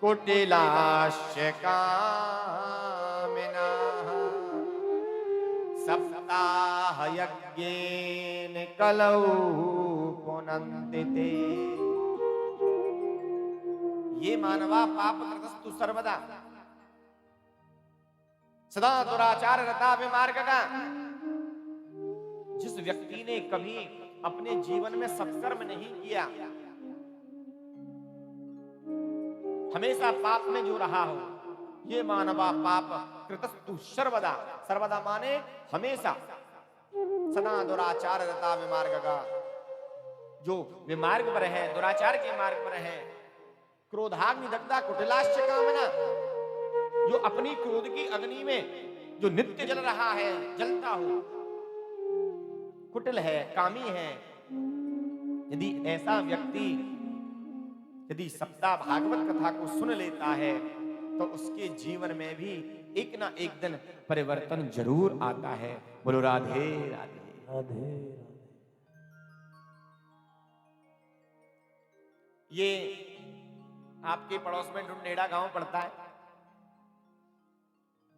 कुटिलाश्य कामिनाः, सप्ताह यज्ञेन कलौ पुनन्ति ते। ये मानवा पाप कृतस्तु सर्वदा, सदा दुराचार रता विमार्गगा। जिस व्यक्ति ने कभी अपने जीवन में सत्कर्म नहीं किया, हमेशा पाप में जो रहा हो, ये मानवा पाप कृतस्तु सर्वदा। सर्वदा माने हमेशा, सना दुराचार रता विमार्ग का, जो विमार्ग पर है, दुराचार के मार्ग पर है, क्रोधाग्नि दग्धा कुटिलाश्च कामना, जो अपनी क्रोध की अग्नि में जो नित्य जल रहा है, जलता हो, कुटिल है, कामी है। यदि ऐसा व्यक्ति यदि सप्ताह भागवत कथा को सुन लेता है तो उसके जीवन में भी एक ना एक दिन परिवर्तन जरूर आता है। बोलो राधे राधे। राधे ये आपके पड़ोस में ढूंढेड़ा गांव पड़ता है।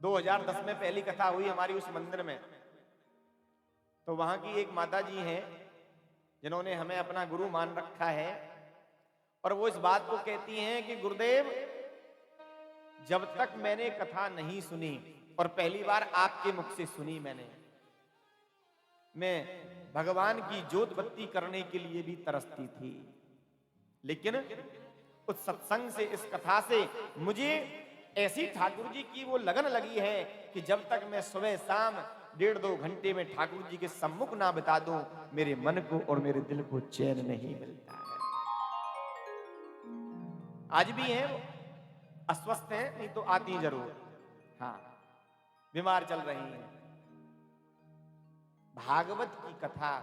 2010 में पहली कथा हुई हमारी उस मंदिर में। तो वहां की एक माता जी हैं जिन्होंने हमें अपना गुरु मान रखा है, और वो इस बात को कहती हैं कि गुरुदेव, जब तक मैंने कथा नहीं सुनी, और पहली बार आपके मुख से सुनी मैंने, मैं भगवान की ज्योत बत्ती करने के लिए भी तरसती थी, लेकिन उस सत्संग से, इस कथा से मुझे ऐसी ठाकुर जी की वो लगन लगी है कि जब तक मैं सुबह शाम 1.5-2 घंटे में ठाकुर जी के सम्मुख ना बिता दूं, मेरे मन को और मेरे दिल को चैन नहीं मिलता है। आज भी हैं वो, अस्वस्थ हैं, नहीं तो आती जरूर, हाँ, बीमार चल रही हैं। भागवत की कथा,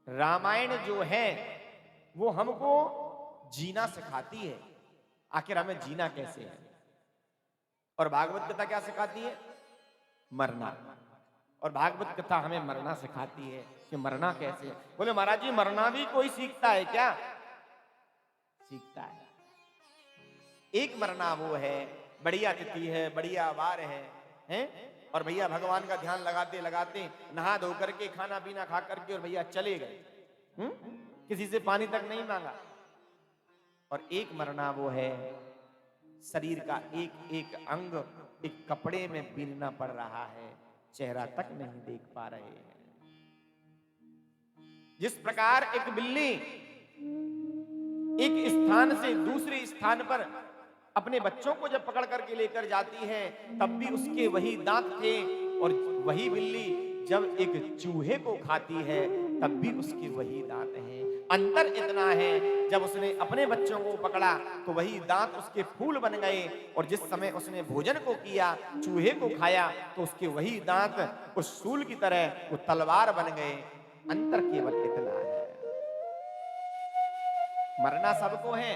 रामायण जो है वो हमको जीना सिखाती है। आखिर हमें जीना कैसे है, और भागवत कथा क्या सिखाती है? मरना। और भागवत कथा हमें मरना सिखाती है कि मरना कैसे है। बोले महाराज जी, मरना भी कोई सीखता है क्या? सीखता है। एक मरना वो है, बढ़िया तिथि है, बढ़िया वार है? और भैया भगवान का ध्यान लगाते लगाते नहा धो करके, खाना पीना खा करके, और भैया चले गए, किसी से पानी तक नहीं मांगा। और एक मरना वो है, शरीर का एक एक अंग एक कपड़े में बीनना पड़ रहा है, चेहरा तक नहीं देख पा रहे हैं। जिस प्रकार एक बिल्ली एक स्थान से दूसरे स्थान पर अपने बच्चों को जब पकड़ करके लेकर जाती है, तब भी उसके वही दांत थे, और वही बिल्ली जब एक चूहे को खाती है तब भी उसके वही दांत हैं। अंतर इतना है, जब उसने अपने बच्चों को पकड़ा तो वही दांत उसके फूल बन गए, और जिस समय उसने भोजन को किया, चूहे को खाया, तो उसके वही दांत उस शूल की तरह वो तलवार बन गए। अंतर केवल इतना है। मरना सबको है।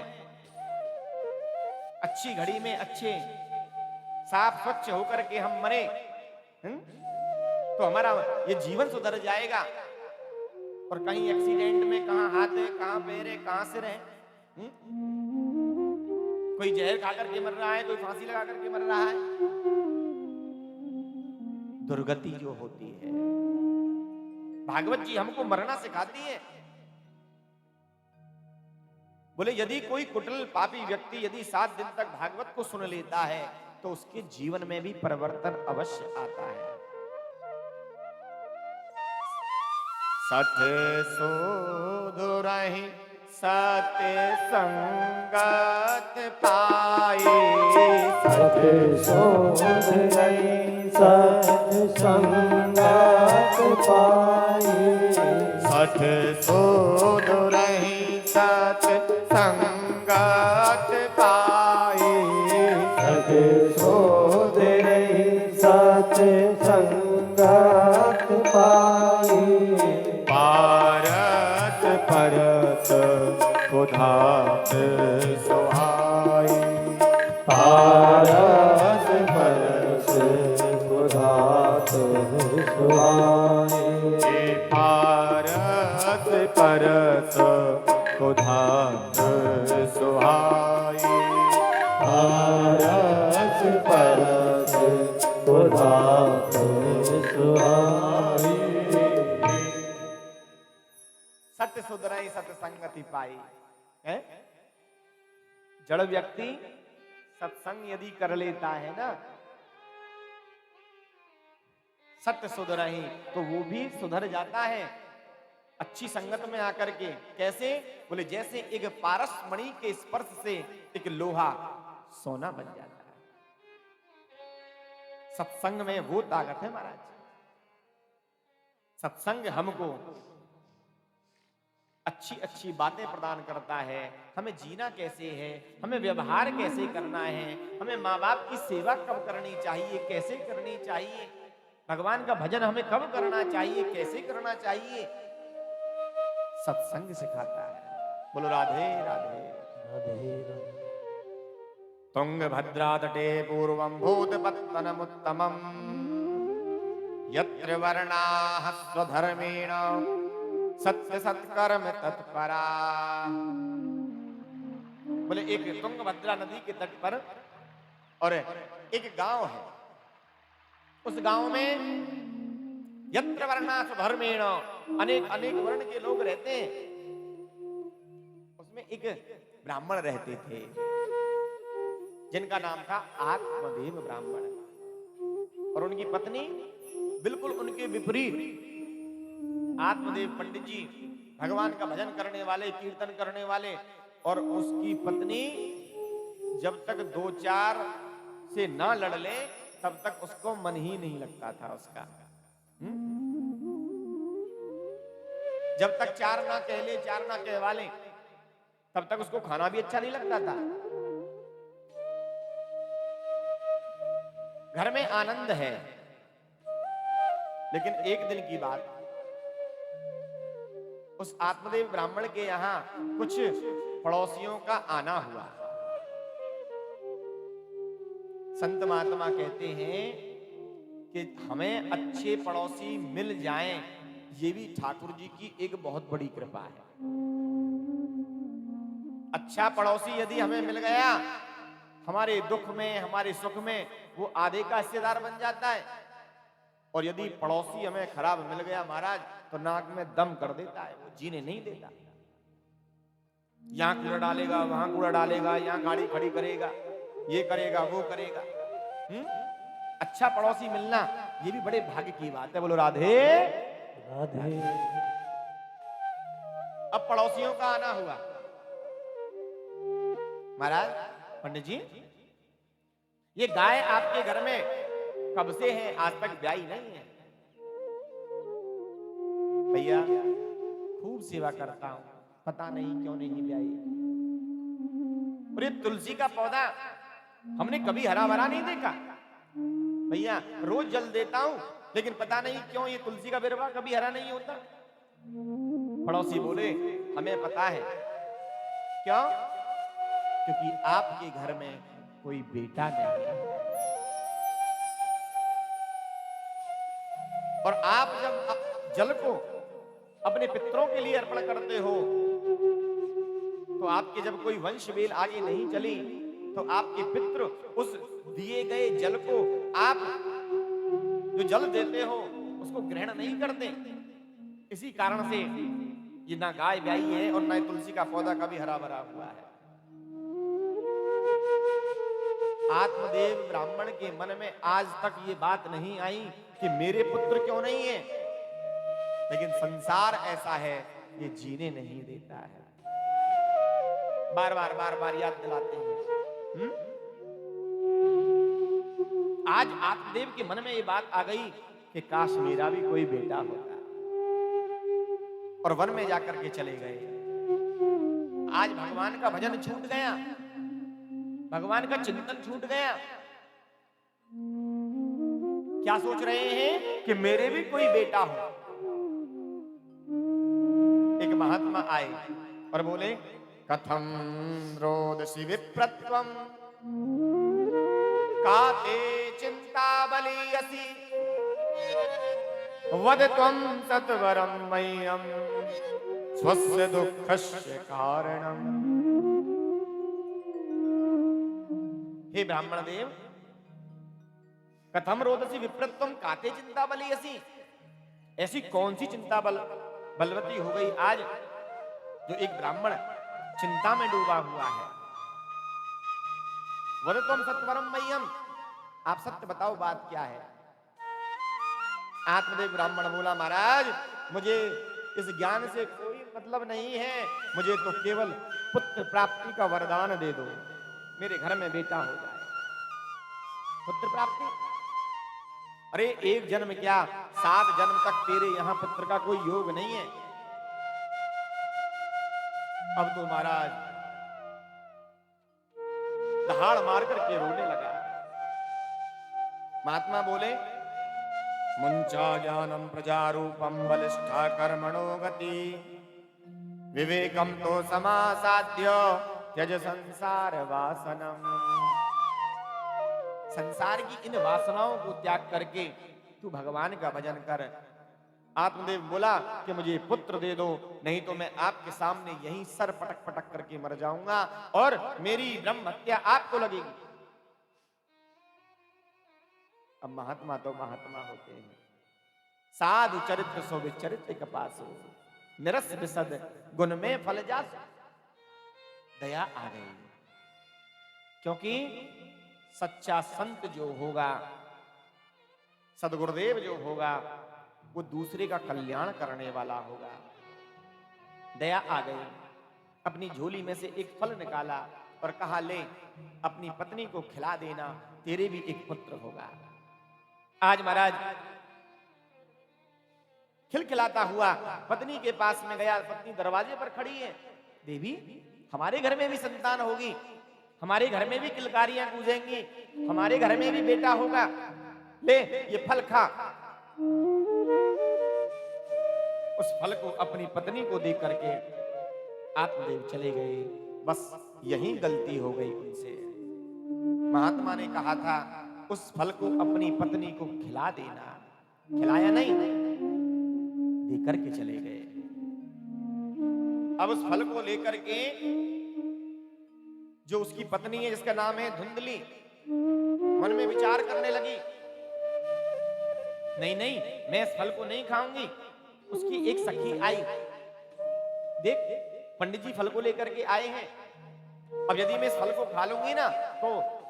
अच्छी घड़ी में अच्छे साफ स्वच्छ होकर के हम मरे, तो हमारा ये जीवन सुधर जाएगा। और कहीं एक्सीडेंट में कहां हाथ है, कहां पैर है, कहां सिर है, कोई जहर खा करके मर रहा है, कोई फांसी लगा करके मर रहा है। दुर्गति जो होती है, भागवत जी हमको मरना सिखाती है। बोले यदि कोई कुटिल पापी व्यक्ति यदि 7 दिन तक भागवत को सुन लेता है तो उसके जीवन में भी परिवर्तन अवश्य आता है। सत सुधुरहि सत्य संगत पाई, सत सुधुरहि सत्य संगत पाई, सत सुधुरहि सत्य संगत पाई, सत सुधुरहि सत्य संगत पाई, पारस परस खुधात सुहाई, पारस परस खुधात सुहाई, पारस परस खुधात सुहाई, पारस परस खुधात सुहाई। सत्य सुधरहि सत्य संगति पाई है। जड़ व्यक्ति सत्संग यदि कर लेता है ना, सत्य सुधरहि, तो वो भी सुधर जाता है अच्छी संगत में आकर के। कैसे? बोले जैसे एक पारस मणि के स्पर्श से एक लोहा सोना बन जाता है। सत्संग में वो ताकत है महाराज। सत्संग हमको अच्छी अच्छी बातें प्रदान करता है, हमें जीना कैसे है, हमें व्यवहार कैसे करना है, हमें माँ बाप की सेवा कब करनी चाहिए, कैसे करनी चाहिए, भगवान का भजन हमें कब करना चाहिए, कैसे करना चाहिए, सत्संग सिखाता है। बोलो राधे राधे। राधे राधे। तुंगभद्रा तटे पूर्वं भूतपत्तनमुत्तमं यत्र वर्णाः स्वधर्मेण सत्य सत्कर्म तत्परा। बोले एक तुंगभद्रा नदी के तट पर और एक गांव है, उस गांव में यत्र वर्णाः स्वधर्मेण अनेक अनेक वर्ण के लोग रहते हैं। उसमें एक ब्राह्मण रहते थे जिनका नाम था आत्मदेव ब्राह्मण, और उनकी पत्नी बिल्कुल उनके विपरीत। आत्मदेव पंडित जी भगवान का भजन करने वाले, कीर्तन करने वाले, और उसकी पत्नी जब तक 2-4 से ना लड़ ले तब तक उसको मन ही नहीं लगता था उसका। जब तक 4 ना कह ले, 4 ना कहवा ले, तब तक उसको खाना भी अच्छा नहीं लगता था। घर में आनंद है, लेकिन एक दिन की बात, उस आत्मदेव ब्राह्मण के यहां कुछ पड़ोसियों का आना हुआ। संत महात्मा कहते हैं कि हमें अच्छे पड़ोसी मिल जाएं, ये भी ठाकुर जी की एक बहुत बड़ी कृपा है। अच्छा पड़ोसी यदि हमें मिल गया, हमारे दुख में, हमारे सुख में वो आधे का हिस्सेदार बन जाता है। और यदि पड़ोसी हमें खराब मिल गया महाराज, तो नाक में दम कर देता है, वो जीने नहीं देता। यहां कूड़ा डालेगा, वहां कूड़ा डालेगा, यहां गाड़ी खड़ी करेगा, ये करेगा, वो करेगा। अच्छा पड़ोसी मिलना ये भी बड़े भाग्य की बात है। बोलो राधे राधे। अब पड़ोसियों का आना हुआ। महाराज, पंडित जी, ये गाय आपके घर में कब से है, आज तक ब्याई नहीं है। भैया खूब सेवा करता हूं, पता नहीं क्यों नहीं ब्याई। और ये तुलसी का पौधा हमने कभी हरा भरा नहीं देखा। भैया रोज जल देता हूं, लेकिन पता नहीं क्यों ये तुलसी का बिरवा कभी हरा नहीं होता। पड़ोसी बोले, हमें पता है। क्यों? क्योंकि आपके घर में कोई बेटा नहीं है, और आप जब जल को अपने पितरों के लिए अर्पण करते हो, तो आपके जब कोई वंश वेल आगे नहीं चली, तो आपके पितृ उस दिए गए जल को, आप जो जल देते हो उसको ग्रहण नहीं करते। इसी कारण से ये ना गाय ब्याई है और ना तुलसी का पौधा कभी हरा भरा हुआ है। आत्मदेव ब्राह्मण के मन में आज तक ये बात नहीं आई कि मेरे पुत्र क्यों नहीं है, लेकिन संसार ऐसा है, ये जीने नहीं देता है। बार बार याद दिलाते हैं। आज आत्मदेव के मन में ये बात आ गई कि काश मेरा भी कोई बेटा होता, और वन में जाकर के चले गए। आज भगवान का भजन छूट गया, भगवान का चिंतन छूट गया। क्या सोच रहे हैं कि मेरे भी कोई बेटा हो। एक महात्मा आए और बोले, कथम रोदसी विप्रत्वम काते चिंता बलियसी वद त्वं सत्वरं मह्यं स्वस्य दुःखस्य कारणम्। हे ब्राह्मण देव, कथम रोदसी विप्रत्वम काते चिंता बलियसी, ऐसी कौन सी चिंता बलवती हो गई आज जो एक ब्राह्मण चिंता में डूबा हुआ है। वदत्वं सत्वरं मह्यं, आप सत्य बताओ बात क्या है। आत्मदेव ब्राह्मण बोला, महाराज मुझे इस ज्ञान से कोई मतलब नहीं है, मुझे तो केवल पुत्र प्राप्ति का वरदान दे दो, मेरे घर में बेटा हो जाए। पुत्र प्राप्ति अरे एक जन्म क्या, 7 जन्म तक तेरे यहां पुत्र का कोई योग नहीं है। अब तो महाराज दहाड़ मार करके रोने लगा। महात्मा बोले, मुंचा ज्ञानम प्रजारूपम बलिष्ठा कर्मणो गति, विवेकम तो समासाध्य त्यज संसार वासनम। संसार की इन वासनाओं को त्याग करके तू भगवान का भजन कर। आत्मदेव बोला कि मुझे पुत्र दे दो, नहीं तो मैं आपके सामने यहीं सर पटक पटक करके मर जाऊंगा और मेरी ब्रह्म हत्या आपको लगेगी। अब महात्मा तो महात्मा होते हैं। साधु चरित्र सो विचरित्र कपासो, निरस विसद गुण में फल जासु। दया आ गई, क्योंकि सच्चा संत जो होगा, सदगुरुदेव जो होगा, वो दूसरे का कल्याण करने वाला होगा। दया आ गई, अपनी झोली में से एक फल निकाला और कहा, ले अपनी पत्नी को खिला देना, तेरे भी एक पुत्र होगा। आज महाराज खिलखिलाता हुआ पत्नी के पास में गया। पत्नी दरवाजे पर खड़ी है। देवी, हमारे घर में भी संतान होगी, हमारे घर में भी किलकारियां गूंजेंगी, हमारे घर में भी बेटा होगा, ले ये फल खा। उस फल को अपनी पत्नी को दे करके आत्मदेव चले गए। बस यही गलती हो गई उनसे। महात्मा ने कहा था उस फल को अपनी पत्नी को खिला देना, खिलाया नहीं, दे करके चले गए। अब उस फल को लेकर के जो उसकी पत्नी है, जिसका नाम है धुंधली, मन में विचार करने लगी, नहीं नहीं, मैं इस फल को नहीं खाऊंगी। उसकी एक सखी आई, देख पंडित जी फल को लेकर के आए हैं, अब यदि मैं इस फल को खा लूंगी ना, तो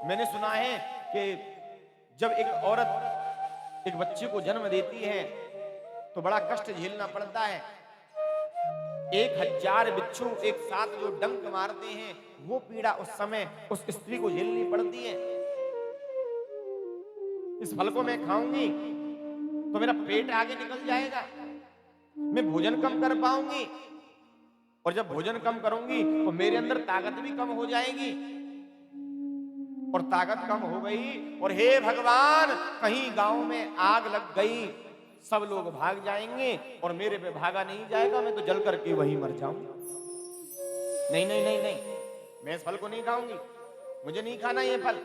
मैंने सुना है कि जब एक औरत एक बच्चे को जन्म देती है तो बड़ा कष्ट झेलना पड़ता है। 1000 बिच्छू एक साथ जो डंक मारते हैं, वो पीड़ा उस समय उस स्त्री को झेलनी पड़ती है। इस फल को मैं खाऊंगी तो मेरा पेट आगे निकल जाएगा, मैं भोजन कम कर पाऊंगी, और जब भोजन कम करूंगी तो मेरे अंदर ताकत भी कम हो जाएगी, और ताकत कम हो गई और हे भगवान, कहीं गांव में आग लग गई, सब लोग भाग जाएंगे और मेरे पे भागा नहीं जाएगा, मैं तो जल करके वहीं मर जाऊंगा। नहीं नहीं नहीं नहीं, मैं इस फल को नहीं खाऊंगी, मुझे नहीं खाना ये फल।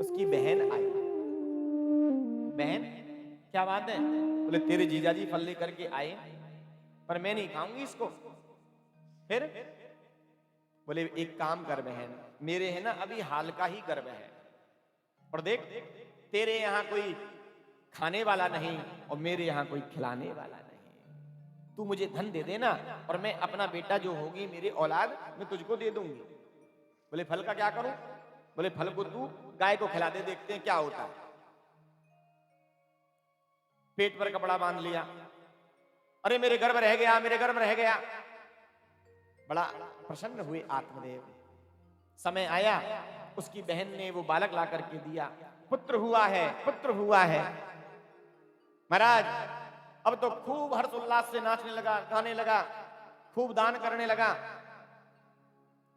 उसकी बहन आई। बहन, क्या बात है? बोले तेरे जीजाजी फल लेकर के आए, पर मैं नहीं खाऊंगी इसको। फिर बोले एक काम कर बहन, मेरे है ना अभी हाल का ही गर्भ है, और देख तेरे यहाँ कोई खाने वाला नहीं और मेरे यहाँ कोई खिलाने वाला नहीं, तू मुझे धन दे देना और मैं अपना बेटा जो होगी मेरी औलाद, मैं तुझको दे दूंगी। बोले फल का क्या करूं? बोले फल को तू गाय को खिला दे, देखते हैं क्या होता है। पेट पर कपड़ा बांध लिया, अरे मेरे गर्भ रह गया, मेरे गर्भ रह गया। बड़ा प्रसन्न हुए आत्मदेव। समय आया, उसकी बहन ने वो बालक ला करके दिया, पुत्र हुआ है, पुत्र हुआ है। महाराज अब तो खूब हर्षोल्लास से नाचने लगा, गाने लगा, खूब दान करने लगा,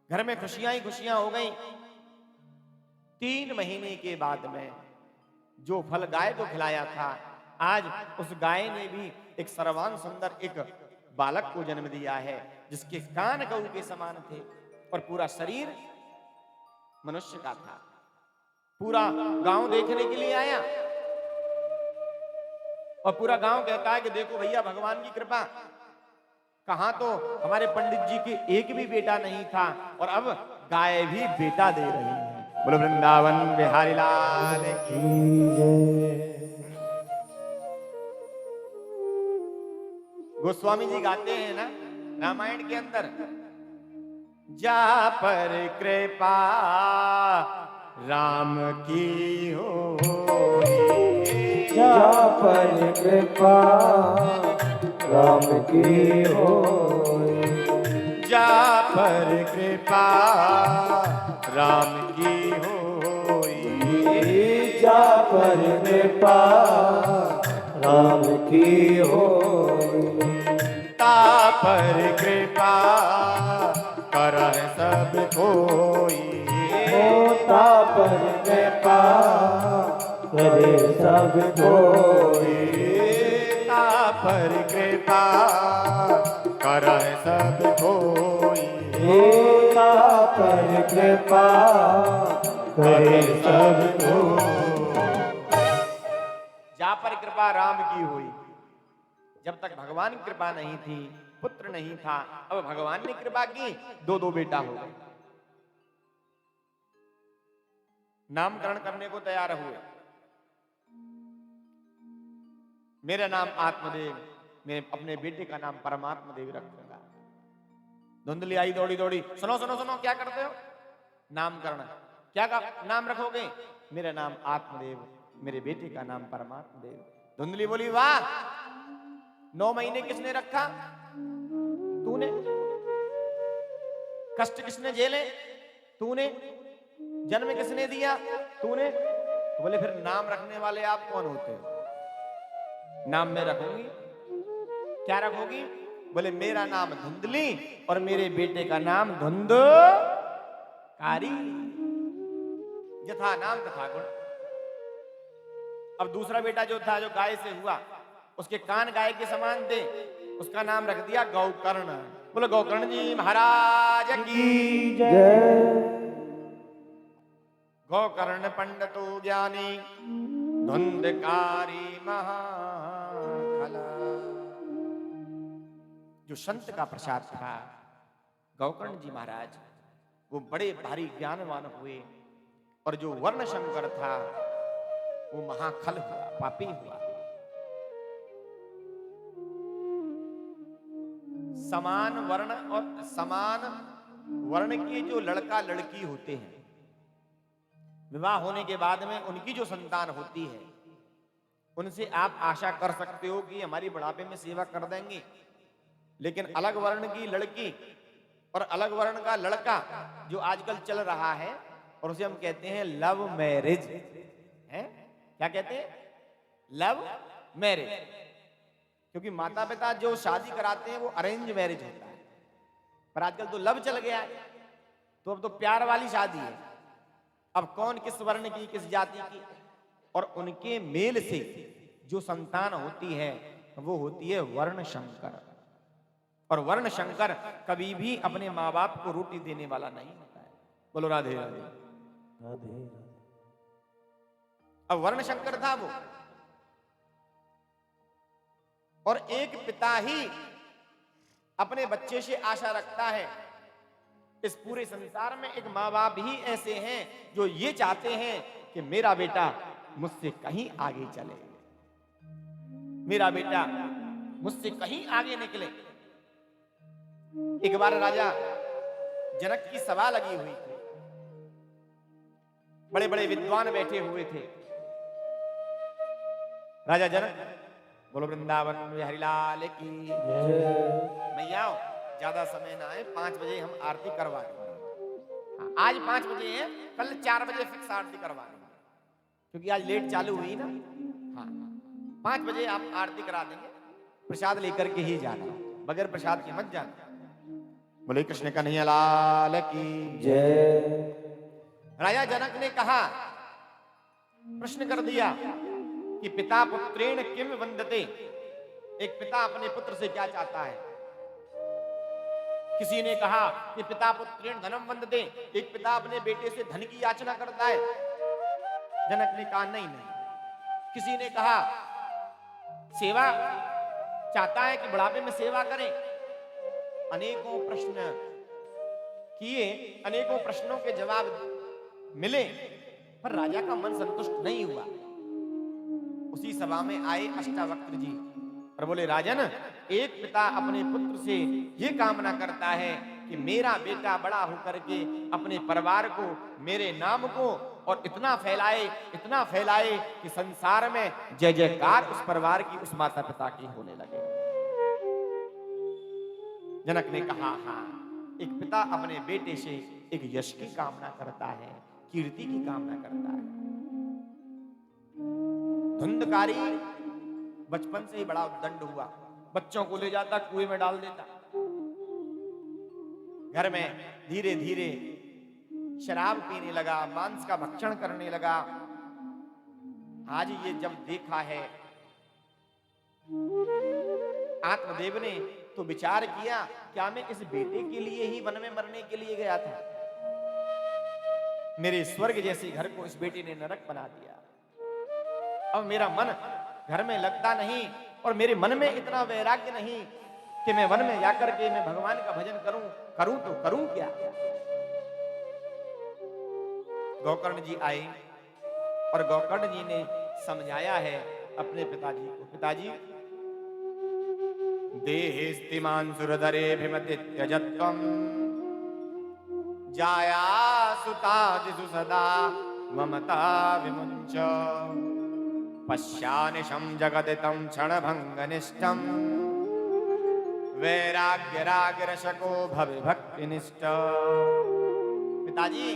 घर में खुशियां ही खुशियां हो गई। 3 महीने के बाद में जो फल गाय को खिलाया था, आज उस गाय ने भी एक सर्वांग सुंदर एक बालक को जन्म दिया है, जिसके कान गऊ के समान थे और पूरा शरीर मनुष्य का था। पूरा गांव देखने के लिए आया और पूरा गांव कहता है कि देखो भैया भगवान की कृपा, कहां तो हमारे पंडित जी के एक भी बेटा नहीं था और अब गाय भी बेटा दे रही है। बोलो वृंदावन बिहारी लाल की जय। गोस्वामी जी गाते हैं ना रामायण के अंदर, जा पर कृपा राम की हो, जा पर कृपा राम की हो, जा पर कृपा राम की हो, जा पर कृपा राम की हो, पर कृपा करह सब कोई, होता पर कृपा करे सब कोई, पर कृपा करह सब कोई, होता पर कृपा करे सब कोई। जा पर कृपा राम की हुई। जब तक भगवान की कृपा नहीं थी, पुत्र नहीं था, अब भगवान ने कृपा की, दो दो बेटा हो गए। नामकरण करने को तैयार हुए। मेरा नाम आत्मदेव, मैं अपने बेटे का नाम परमात्मा देव रखूंगा। धुंधली आई दौड़ी दौड़ी, सुनो सुनो सुनो, क्या करते हो? नामकरण। क्या का नाम रखोगे? मेरा नाम आत्मदेव, मेरे बेटे का नाम परमात्मा देव। धुंधली बोली, वाह, 9 महीने किसने रखा? तूने। कष्ट किसने झेले? तूने। जन्म किसने दिया? तूने। तो बोले, फिर नाम रखने वाले आप कौन होते हो? नाम मैं रखूंगी। क्या रखोगी? बोले, मेरा नाम धुंधली और मेरे बेटे का नाम धुंधकारी। यथा नाम तथा गुण। अब दूसरा बेटा जो था, जो गाय से हुआ, उसके कान गाय के समान थे, उसका नाम रख दिया गौकर्ण। बोलो गौकर्ण जी महाराज की जय। गौकर्ण पंडितो ज्ञानी धुंधकारी महाखला। जो संत का प्रसाद था, गौकर्ण जी महाराज, वो बड़े भारी ज्ञानवान हुए, और जो वर्ण शंकर था वो महाखल हुआ, पापी हुआ। समान वर्ण और समान वर्ण के जो लड़का लड़की होते हैं, विवाह होने के बाद में उनकी जो संतान होती है, उनसे आप आशा कर सकते हो कि हमारी बुढ़ापे में सेवा कर देंगे। लेकिन अलग वर्ण की लड़की और अलग वर्ण का लड़का जो आजकल चल रहा है, और उसे हम कहते हैं लव मैरिज है। क्या कहते हैं? Love marriage. क्योंकि माता पिता जो शादी कराते हैं वो अरेंज मैरिज होता है, पर आजकल तो लव चल गया है, तो अब तो प्यार वाली शादी है। अब कौन किस वर्ण की, किस जाति की, और उनके मेल से जो संतान होती है वो होती है वर्ण शंकर। और वर्ण शंकर कभी भी अपने माँ बाप को रोटी देने वाला नहीं होता है। बोलो राधे राधे। राधे। अब वर्ण शंकर था वो, और एक पिता ही अपने बच्चे से आशा रखता है। इस पूरे संसार में एक माँ बाप ही ऐसे हैं जो ये चाहते हैं कि मेरा बेटा मुझसे कहीं आगे चले, मेरा बेटा मुझसे कहीं आगे निकले। एक बार राजा जनक की सभा लगी हुई थी, बड़े बड़े विद्वान बैठे हुए थे। राजा जनक, बोलो वृंदावन बिहारी लाल की मैया, ज्यादा समय ना है, 5 बजे हम आरती करवा देंगे। आज 5 बजे है, कल 4 बजे फिक्स आरती करवा देंगे, क्योंकि आज लेट चालू हुई ना। हाँ, 5 बजे आप आरती करा देंगे। प्रसाद लेकर के ही जाना, बगैर प्रसाद के मत जाना। बोले कृष्ण कन्हैया लाल की जय। राजा जनक ने कहा, प्रश्न कर दिया कि पिता पुत्रेण किम वंदते। एक पिता अपने पुत्र से क्या चाहता है? किसी ने कहा कि पिता पुत्रेण धनम वंदते, एक पिता अपने बेटे से धन की याचना करता है। जनक ने कहा नहीं नहीं। किसी ने कहा सेवा चाहता है कि बुढ़ापे में सेवा करें। अनेकों प्रश्न किए, अनेकों प्रश्नों के जवाब मिले, पर राजा का मन संतुष्ट नहीं हुआ। उसी सभा में आए अष्टावक्र जी और बोले, राजन, एक पिता अपने पुत्र से ये कामना करता है कि मेरा बेटा बड़ा होकर के अपने परिवार को, मेरे नाम को और इतना फैलाए कि संसार में जय जयकार उस परिवार की, उस माता पिता की होने लगे। जनक ने कहा, हाँ, एक पिता अपने बेटे से एक यश की कामना करता है, कीर्ति की कामना करता है। धुंधकारी बचपन से ही बड़ा उद्दंड हुआ, बच्चों को ले जाता कुएं में डाल देता। घर में धीरे धीरे शराब पीने लगा, मांस का भक्षण करने लगा। आज ये जब देखा है आत्मदेव ने तो विचार किया, क्या मैं इस बेटे के लिए ही वन में मरने के लिए गया था? मेरे स्वर्ग जैसे घर को इस बेटे ने नरक बना दिया। अब मेरा मन घर में लगता नहीं और मेरे मन में इतना वैराग्य नहीं कि मैं वन में जाकर के मैं भगवान का भजन करूं तो करूं क्या? गोकर्ण जी आए और गोकर्ण जी ने समझाया है अपने पिताजी को, पिताजी देहेस्तिमान सुरधरे भिमति त्यजत्वम जाया सुतादिषु सदा ममता विमुञ्च पश्यानिशं जगदितं क्षणभङ्गनिष्ठं वैराग्य राग रशको भव भक्तिनिष्ठ। पिताजी,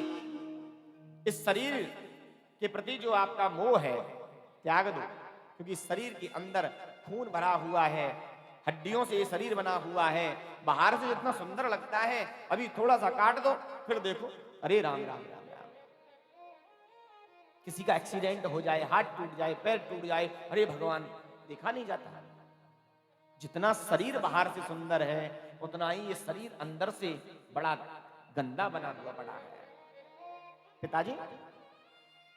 इस शरीर के प्रति जो आपका मोह है त्याग दो, क्योंकि शरीर के अंदर खून भरा हुआ है, हड्डियों से ये शरीर बना हुआ है। बाहर से जितना सुंदर लगता है, अभी थोड़ा सा काट दो फिर देखो अरे राम राम राम राम, किसी का एक्सीडेंट हो जाए, हाथ टूट जाए, पैर टूट जाए, अरे भगवान, देखा नहीं जाता। जितना शरीर बाहर से सुंदर है उतना ही ये शरीर अंदर से बड़ा गंदा बना हुआ पड़ा है। पिताजी,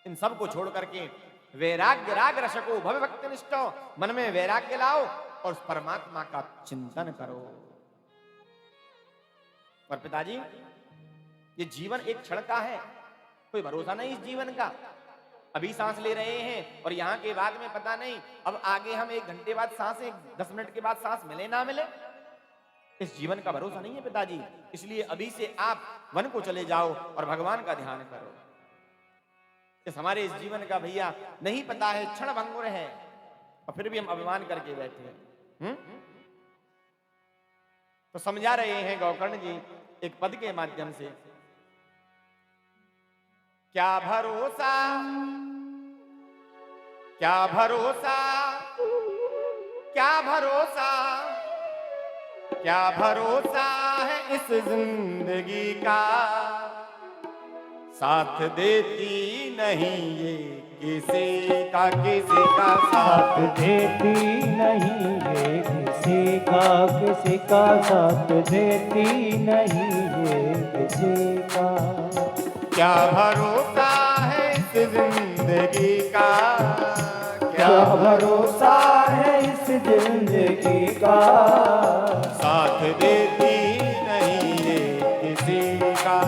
इन सब को छोड़ करके वैराग्य राग रसको भव भक्तिनिष्ठ, मन में वैराग्य लाओ और उस परमात्मा का चिंतन करो। पर पिताजी, ये जीवन एक क्षण का है, कोई भरोसा नहीं इस जीवन का। अभी सांस ले रहे हैं और यहाँ के बाद में पता नहीं, अब आगे हम 1 घंटे बाद सांस, 10 मिनट के बाद सांस मिले ना मिले, इस जीवन का भरोसा नहीं है पिताजी। इसलिए अभी से आप वन को चले जाओ और भगवान का ध्यान करो। इस हमारे इस जीवन का भैया नहीं पता है, क्षण भंगुर है और फिर भी हम अभिमान करके बैठे हैं। तो समझा रहे हैं गोकर्ण जी एक पद के माध्यम से, क्या भरोसा, क्या भरोसा, क्या भरोसा, क्या भरोसा है इस जिंदगी का, साथ देती नहीं ये किसी का, किसी का साथ देती नहीं ये किसी का साथ देती नहीं ये किसी का। क्या भरोसा है इस जिंदगी का, क्या भरोसा है इस जिंदगी का, साथ देती नहीं ये किसी का,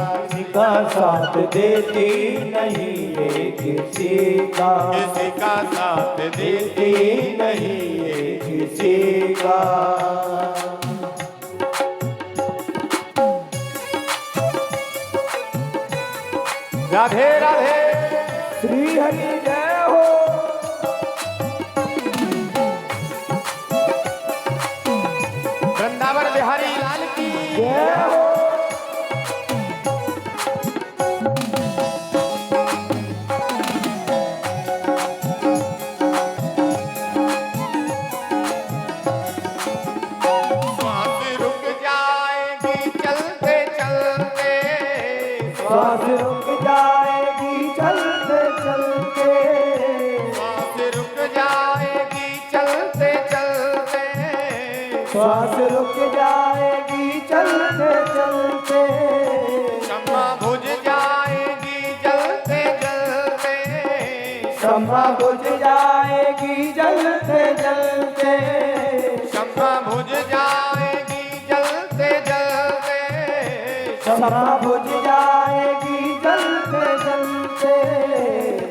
साथ देती नहीं ये किसी का, किसी का साथ देती नहीं ये किसी का। राधे राधे, श्री हरि जय हो। वृंदावन बिहारी लाल की जय हो। श्वास रुक जाएगी चलते चलते, श्वास रुक जाएगी चलते चलते, श्वास रुक जाएगी चलते चलते, श्वास रुक जाएगी चलते चलते, क्षमा बुझ जाएगी जलते जलते, क्षमा बुझ जाएगी जलते जलते, क्षमा बुझ जाएगी जलते जलते, क्षमा बुझ जाएगी जलते जलते,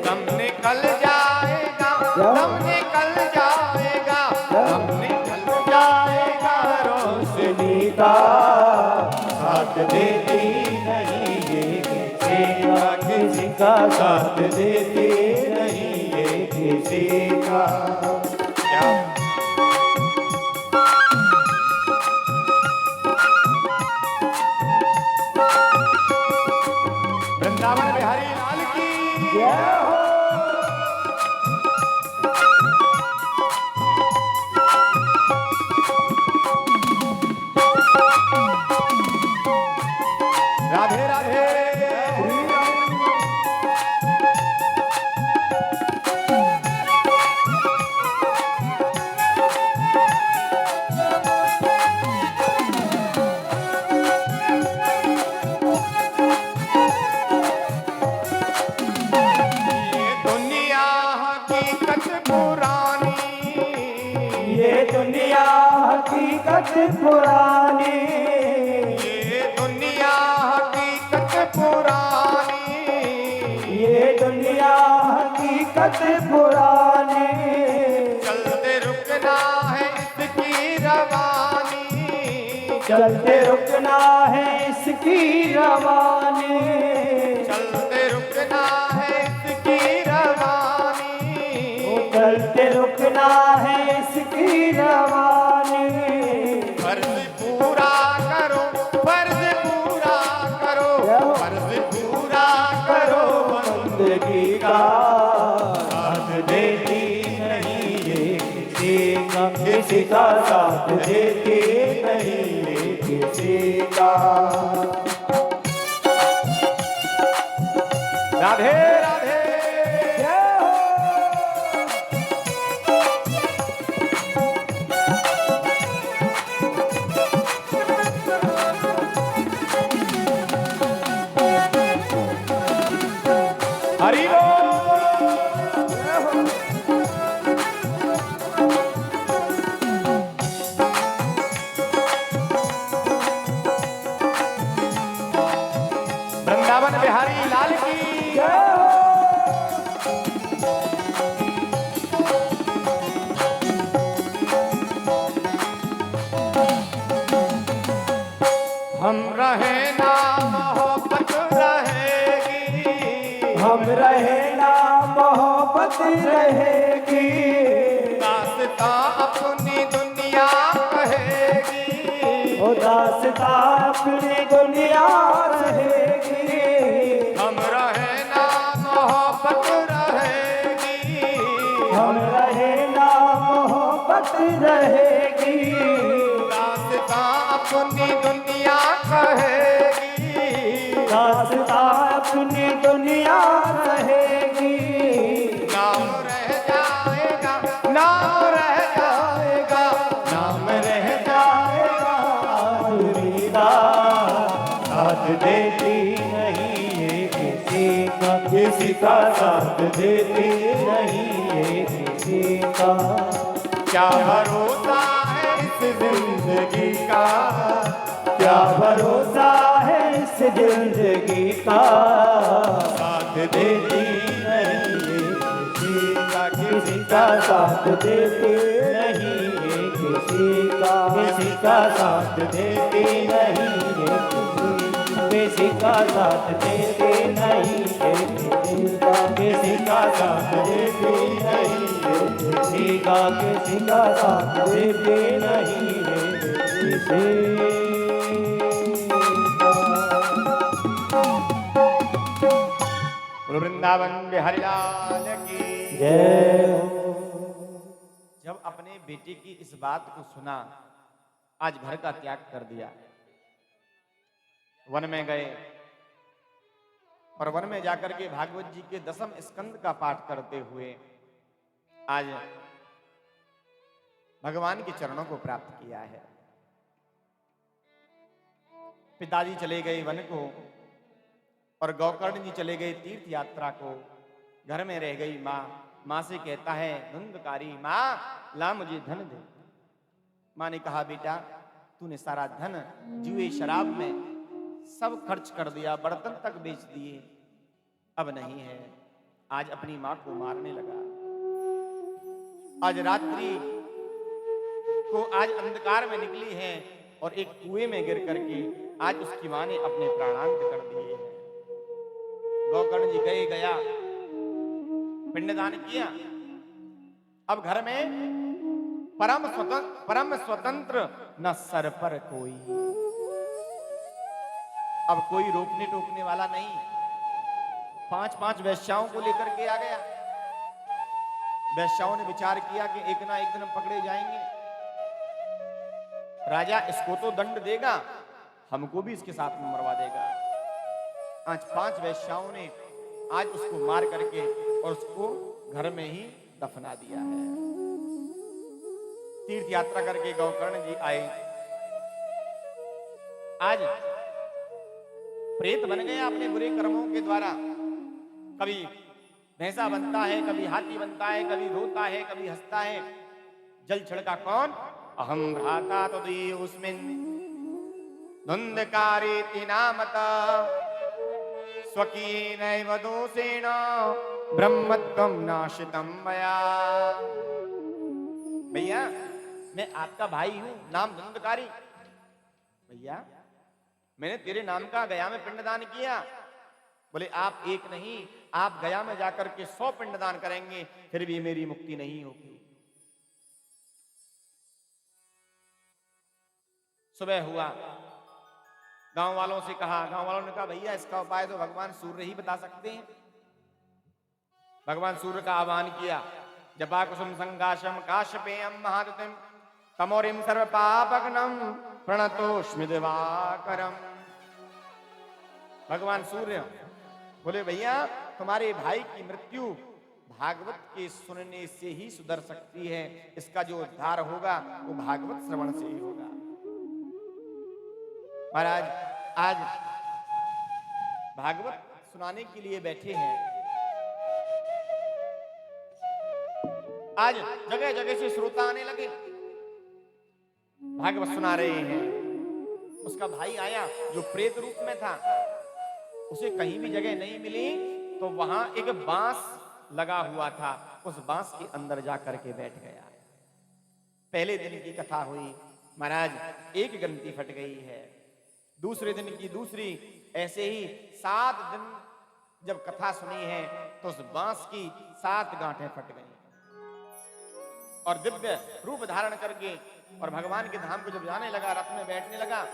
दम निकल जाएगा, दम निकल जाएगा, दम निकल जाएगा रोशनी का साथ देती नहीं ये किसी का साथ देती नहीं ये किसी का। क्या वृंदावन बिहारी लाल की जय हो। हकीकत पुरानी, ये दुनिया हकीकत पुरानी, ये दुनिया हकीकत पुरानी, चलते रुकना है इसकी रवानी, चलते रुकना है इसकी रवानी, चलते रुकना है इसकी रवानी, चलते रुकना है इसकी रवानी। फर्ज पूरा करो, फर्ज पूरा करो, फर्ज पूरा करो, बंदगी का साथ देती नहीं ये किसी का, किसी का साथ देती नहीं ये किसी का। राधे राधे। हरि वृंदावन बिहारी लाल की हम रहे ना मोहब्बत रहेगी, हम रहे ना मोहब्बत रहेगी, दास्तां अपनी दुनिया कहेगी, ओ दास्तां अपनी दुनिया रहेगी। हम रहे ना मोहब्बत रहेगी, हम रहे ना मोहब्बत रहेगी, दास्तां अपनी दुनिया कहेगी, दास्तां अपनी दुनिया रहेगी। नाम रह जाएगा, नाम रह जाएगा, नाम रह जाएगा। दुनिया साथ देती नहीं ये किसी का, किसी का साथ देती नहीं ये किसी का। क्या भरोसा है इस जिंदगी का, क्या भरोसा है इस जिंदगी का, साथ देती नहीं ये किसी का, किसी का साथ देती नहीं ये किसी का, किसी का साथ देती नहीं ये किसी का, साथ देती नहीं ये किसी का, किसी का साथ देती नहीं ये किसी का, किसी का साथ देती नहीं ये किसी का। वृंदावन बिहारी लाल की जय। जब अपने बेटे की इस बात को सुना, आज घर का त्याग कर दिया, वन में गए और वन में जाकर के भागवत जी के 10वें स्कंद का पाठ करते हुए आज भगवान के चरणों को प्राप्त किया है। पिताजी चले गए वन को और गौकर्ण जी चले गए तीर्थ यात्रा को। घर में रह गई माँ। माँ से कहता है धुंधकारी, माँ ला मुझे धन दे। माँ ने कहा बेटा तूने सारा धन जुए शराब में सब खर्च कर दिया, बर्तन तक बेच दिए, अब नहीं है। आज अपनी माँ को मारने लगा। आज रात्रि को आज अंधकार में निकली है और एक कुएं में गिर करके आज उसकी माँ ने अपने प्राणांत कर दिए हैं। गौकर्ण जी गया, पिंडदान किया। अब घर में परम स्वतंत्र न सर पर कोई। अब कोई रोकने टोकने वाला नहीं। 5-5 वैश्याओं को लेकर के आ गया। वैश्याओं ने विचार किया कि एक ना एक दिन हम पकड़े जाएंगे। राजा इसको तो दंड देगा, हमको भी इसके साथ में मरवा देगा। आज 5 वैश्याओं ने आज उसको मार करके और उसको घर में ही दफना दिया है। तीर्थ यात्रा करके गौकर्ण जी आए। आज प्रेत बन गया अपने बुरे कर्मों के द्वारा। कभी भैंसा बनता है, कभी हाथी बनता है, कभी रोता है, कभी हंसता है। जल छिड़का कौन? अहम भ्राता तदीयोऽस्मिन् धुंधकारेति नामता स्वकीयेनैव दोषेण ब्रह्मत्वं नाशितं मया। भैया मैं आपका भाई हूं, नाम धुंधकारी। भैया मैंने तेरे नाम का गया में पिंडदान किया। बोले आप एक नहीं, आप गया में जाकर के 100 पिंडदान करेंगे फिर भी मेरी मुक्ति नहीं होगी। सुबह हुआ, गांव वालों से कहा, गांव वालों ने कहा भैया इसका उपाय तो भगवान सूर्य ही बता सकते हैं। भगवान सूर्य का आह्वान किया, जपा कुसुम संकाशम काश्यपेयम महादुतिम तमोरिम सर्व पापग्नम प्रणतोष्मि दिवाकरम। भगवान सूर्य बोले भैया तुम्हारे भाई की मृत्यु भागवत के सुनने से ही सुधर सकती है, इसका जो उद्धार होगा वो भागवत श्रवण से ही होगा। महाराज आज भागवत सुनाने के लिए बैठे हैं। आज जगह जगह से श्रोता आने लगे, भागवत सुना रहे हैं। उसका भाई आया जो प्रेत रूप में था, उसे कहीं भी जगह नहीं मिली तो वहां एक बांस लगा हुआ था, उस बांस के अंदर जाकर के बैठ गया। पहले दिन की कथा हुई, महाराज एक ग्रंथि फट गई है। दूसरे दिन की दूसरी, ऐसे ही 7 दिन जब कथा सुनी है तो उस बांस की 7 गांठें फट गई और दिव्य रूप धारण करके और भगवान के धाम को जब जाने लगा, रथ में बैठने लगा,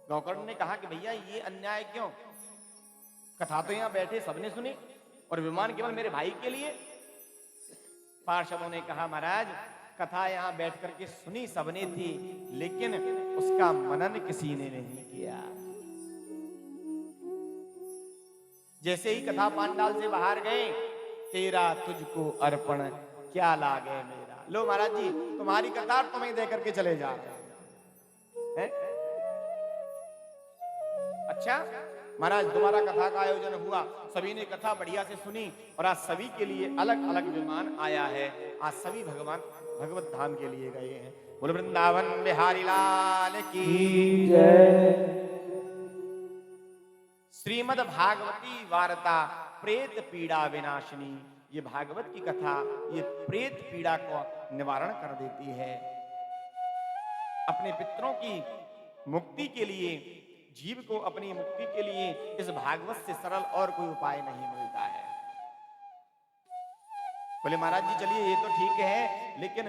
गौकर्ण ने कहा कि भैया ये अन्याय क्यों? कथा तो यहां बैठे सबने सुनी और विमान केवल मेरे भाई के लिए। पार्षदों ने कहा महाराज कथा यहां बैठ करके सुनी सबने थी, लेकिन उसका मनन किसी ने नहीं किया। जैसे ही कथा पांडाल से बाहर गए, तेरा तुझको अर्पण क्या लागे मेरा। लो महाराज जी तुम्हारी कथा तुम्हें दे करके चले जा रहे हैं। अच्छा महाराज दोबारा कथा का आयोजन हुआ, सभी ने कथा बढ़िया से सुनी और आज सभी के लिए अलग अलग विमान आया है। आज सभी भगवान भगवत धाम के लिए गए हैं। बोल वृंदावन बिहारी लाल की जय। श्रीमद् भागवती वार्ता प्रेत पीड़ा विनाशिनी। ये भागवत की कथा ये प्रेत पीड़ा को निवारण कर देती है। अपने पितरों की मुक्ति के लिए, जीव को अपनी मुक्ति के लिए इस भागवत से सरल और कोई उपाय नहीं मिलता है। बोले महाराज जी चलिए ये तो ठीक है, लेकिन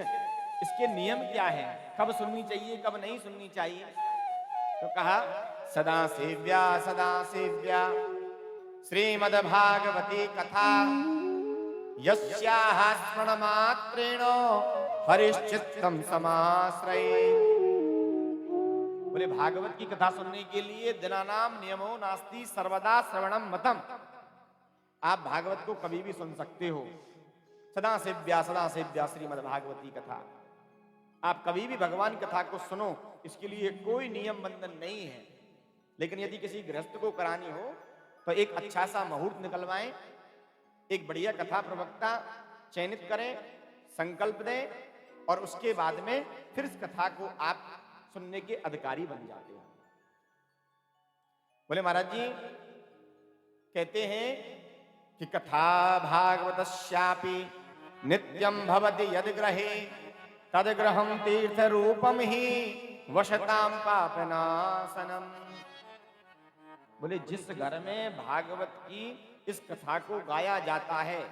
इसके नियम क्या है? कब सुननी चाहिए कब नहीं सुननी चाहिए? तो कहा सदा सेव्या श्रीमद् भागवती कथा यस्याः स्मरणमात्रेण हरिश्चित्तम समाश्रये। बोले भागवत की कथा सुनने के लिए दिनानाम नियमो नास्ति सर्वदा श्रवणम मतम। आप भागवत को कभी भी सुन सकते हो। सदा सेव्या श्रीमद् भागवती कथा। आप कभी भी भगवान कथा को सुनो, इसके लिए कोई नियम बंधन नहीं है। लेकिन यदि किसी गृहस्थ को करानी हो तो एक अच्छा सा मुहूर्त निकलवाएं, एक बढ़िया कथा प्रवक्ता चयनित करें, संकल्प दें और उसके बाद में फिर इस कथा को आप सुनने के अधिकारी बन जाते हैं। बोले महाराज जी कहते हैं कि कथा भागवतस्यापि नित्यं भवति यद ग्रहे तद ग्रहं तीर्थ रूपम ही वशतां पापनाशनम। बोले जिस घर में भागवत की इस कथा को गाया जाता है,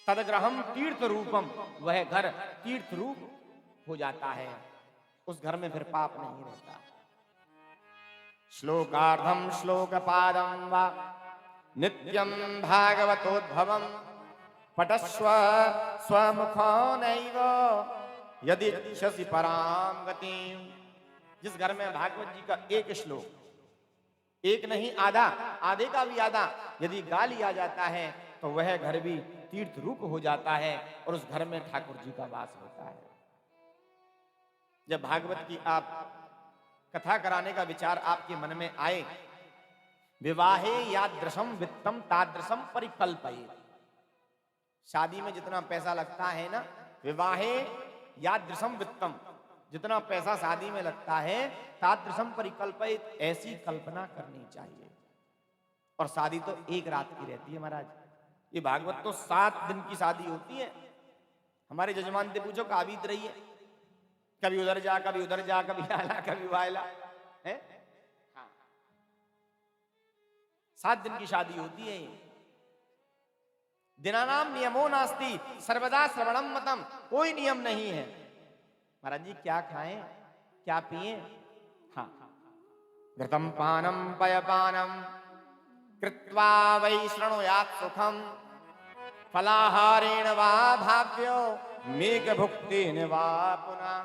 तदग्रहम तीर्थ रूपम, वह घर तीर्थ रूप हो जाता है, उस घर में फिर पाप नहीं रहता। श्लोकार्धम श्लोकपादम वा नित्यं भागवतोद्भवम पटस्व स्वमुखोनैव यदि इच्छसि पराम गतिम। जिस घर में भागवत जी का एक श्लोक, एक नहीं आधा, आधे का भी आधा यदि गा लिया जाता है तो वह घर भी तीर्थ रूप हो जाता है और उस घर में ठाकुर जी का वास होता है। जब भागवत की आप कथा कराने का विचार आपके मन में आए, विवाहे यादृशम वित्तम तादृशम परिकल्पये। शादी में जितना पैसा लगता है ना, विवाहे यादृशम वित्तम, जितना पैसा शादी में लगता है तादृशम परिकल्पित, ऐसी कल्पना करनी चाहिए। और शादी तो एक रात की रहती है महाराज, ये भागवत तो 7 दिन की शादी होती है। हमारे जजमान से पूछो कहाँ बीत रही है, कभी उधर जा कभी उधर जा, कभी आला कभी वायला है। हाँ, 7 दिन की शादी होती है। दिनानाम नियमो नास्ति सर्वदा श्रवणम मतम, कोई नियम नहीं है। महाराज जी क्या खाएं क्या पिए? हाँ, घृतम पानम पयपानम कृत्वा वै शृणुयात् सुखम, फलाहारेण वा भाव्यो मेघ भुक्तेन वा पुनः।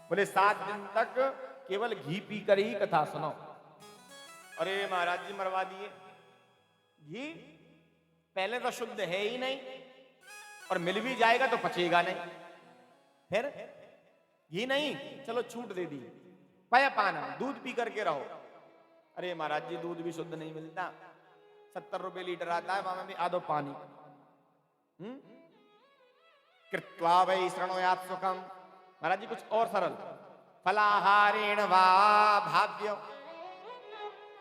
बोले 7 दिन तक केवल घी पीकर ही कथा सुनो। अरे महाराज जी मरवा दिए, घी पहले तो शुद्ध है ही नहीं, और मिल भी जाएगा तो पचेगा नहीं। फिर घी नहीं, चलो छूट दे दी, पया पाना, दूध पी करके रहो। अरे महाराज जी दूध भी शुद्ध नहीं मिलता, 70 रुपए लीटर आता है, मामा में आधो पानी। कृत्वा वै शृणुयात् सुखम, महाराज जी कुछ और सरल, फलाहारेण वा भाव्य।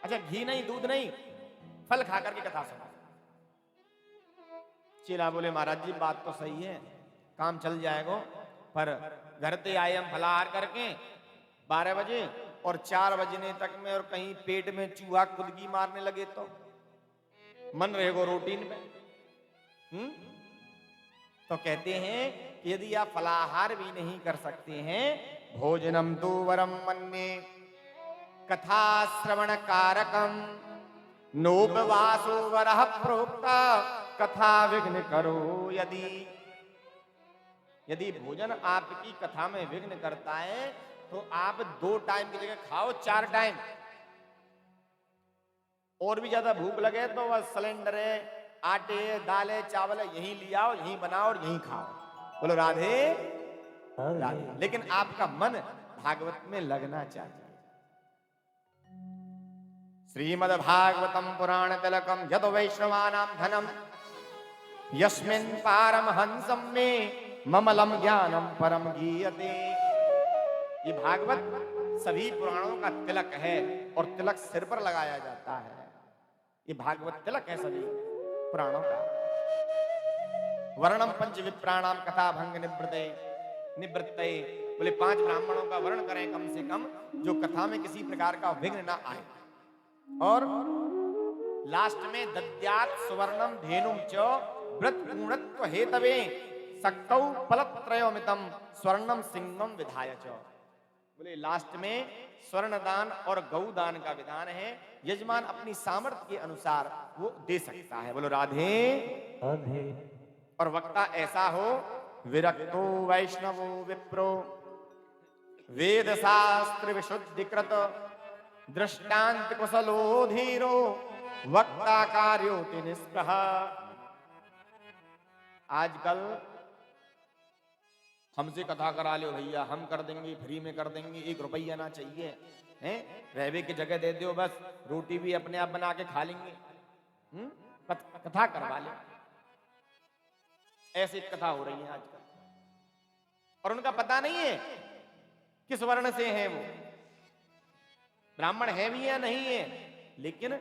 अच्छा घी नहीं दूध नहीं, फल खा करके कथा सुना। चेला बोले महाराज जी बात तो सही है, काम चल जाएगा, पर घर पे आए हम फलाहार करके 12 बजे और 4 बजने तक में, और कहीं पेट में चूहा खुदकी मारने लगे तो मन रहेगा रूटीन में। तो कहते हैं कि यदि आप फलाहार भी नहीं कर सकते हैं, भोजनम तो वरम मन्ये कथा श्रवण कारकम, नोपवासो वरः प्रोक्ता कथा विघ्न करो यदि। यदि भोजन आपकी कथा में विघ्न करता है तो आप 2 टाइम की जगह खाओ 4 टाइम। और भी ज्यादा भूख लगे तो बस सिलेंडर है, आटे दालें चावल यहीं ले आओ, यहीं बनाओ और यहीं खाओ। बोलो राधे राधे। लेकिन आपका मन भागवत में लगना चाहिए। श्रीमद् भागवतम पुराण तिलकम यद वैष्णवानां धनम, यस्मिन् पारमहंसं मे ममलम ज्ञानम परम गीयते। ये भागवत सभी पुराणों का तिलक है, और तिलक सिर पर लगाया जाता है। ये भागवत तिलक है सभी पुराणों का। वर्णम पंच विप्राणाम कथा भंग निवृत्ते, बोले 5 ब्राह्मणों का वर्ण करें कम से कम, जो कथा में किसी प्रकार का विघ्न ना आए। और लास्ट में दद्यात् सुवर्णम धेनुम च व्रत पूर्णत्व हेतवे सक्तौ फलत्रयोमितम स्वर्णम सिंहम विधाय च। बोले लास्ट में स्वर्ण दान और गौ दान का विधान है, यजमान अपनी सामर्थ्य के अनुसार वो दे सकता है। बोलो राधे राधे। और वक्ता ऐसा हो विरक्तो वैष्णवो विप्रो वेद शास्त्र विशुद्धिकृत दृष्टांत कुशलो धीरो वक्ता कार्योति निष्प्रह। आजकल हमसे कथा करा लो भैया, हम कर देंगे, फ्री में कर देंगे, 1 रुपया ना चाहिए, हैं रहवे की जगह दे दो, बस रोटी भी अपने आप बना के खा लेंगे, कथा करवा ले। ऐसी कथा हो रही है आजकल, और उनका पता नहीं है किस वर्ण से हैं वो, ब्राह्मण है भी या नहीं है, लेकिन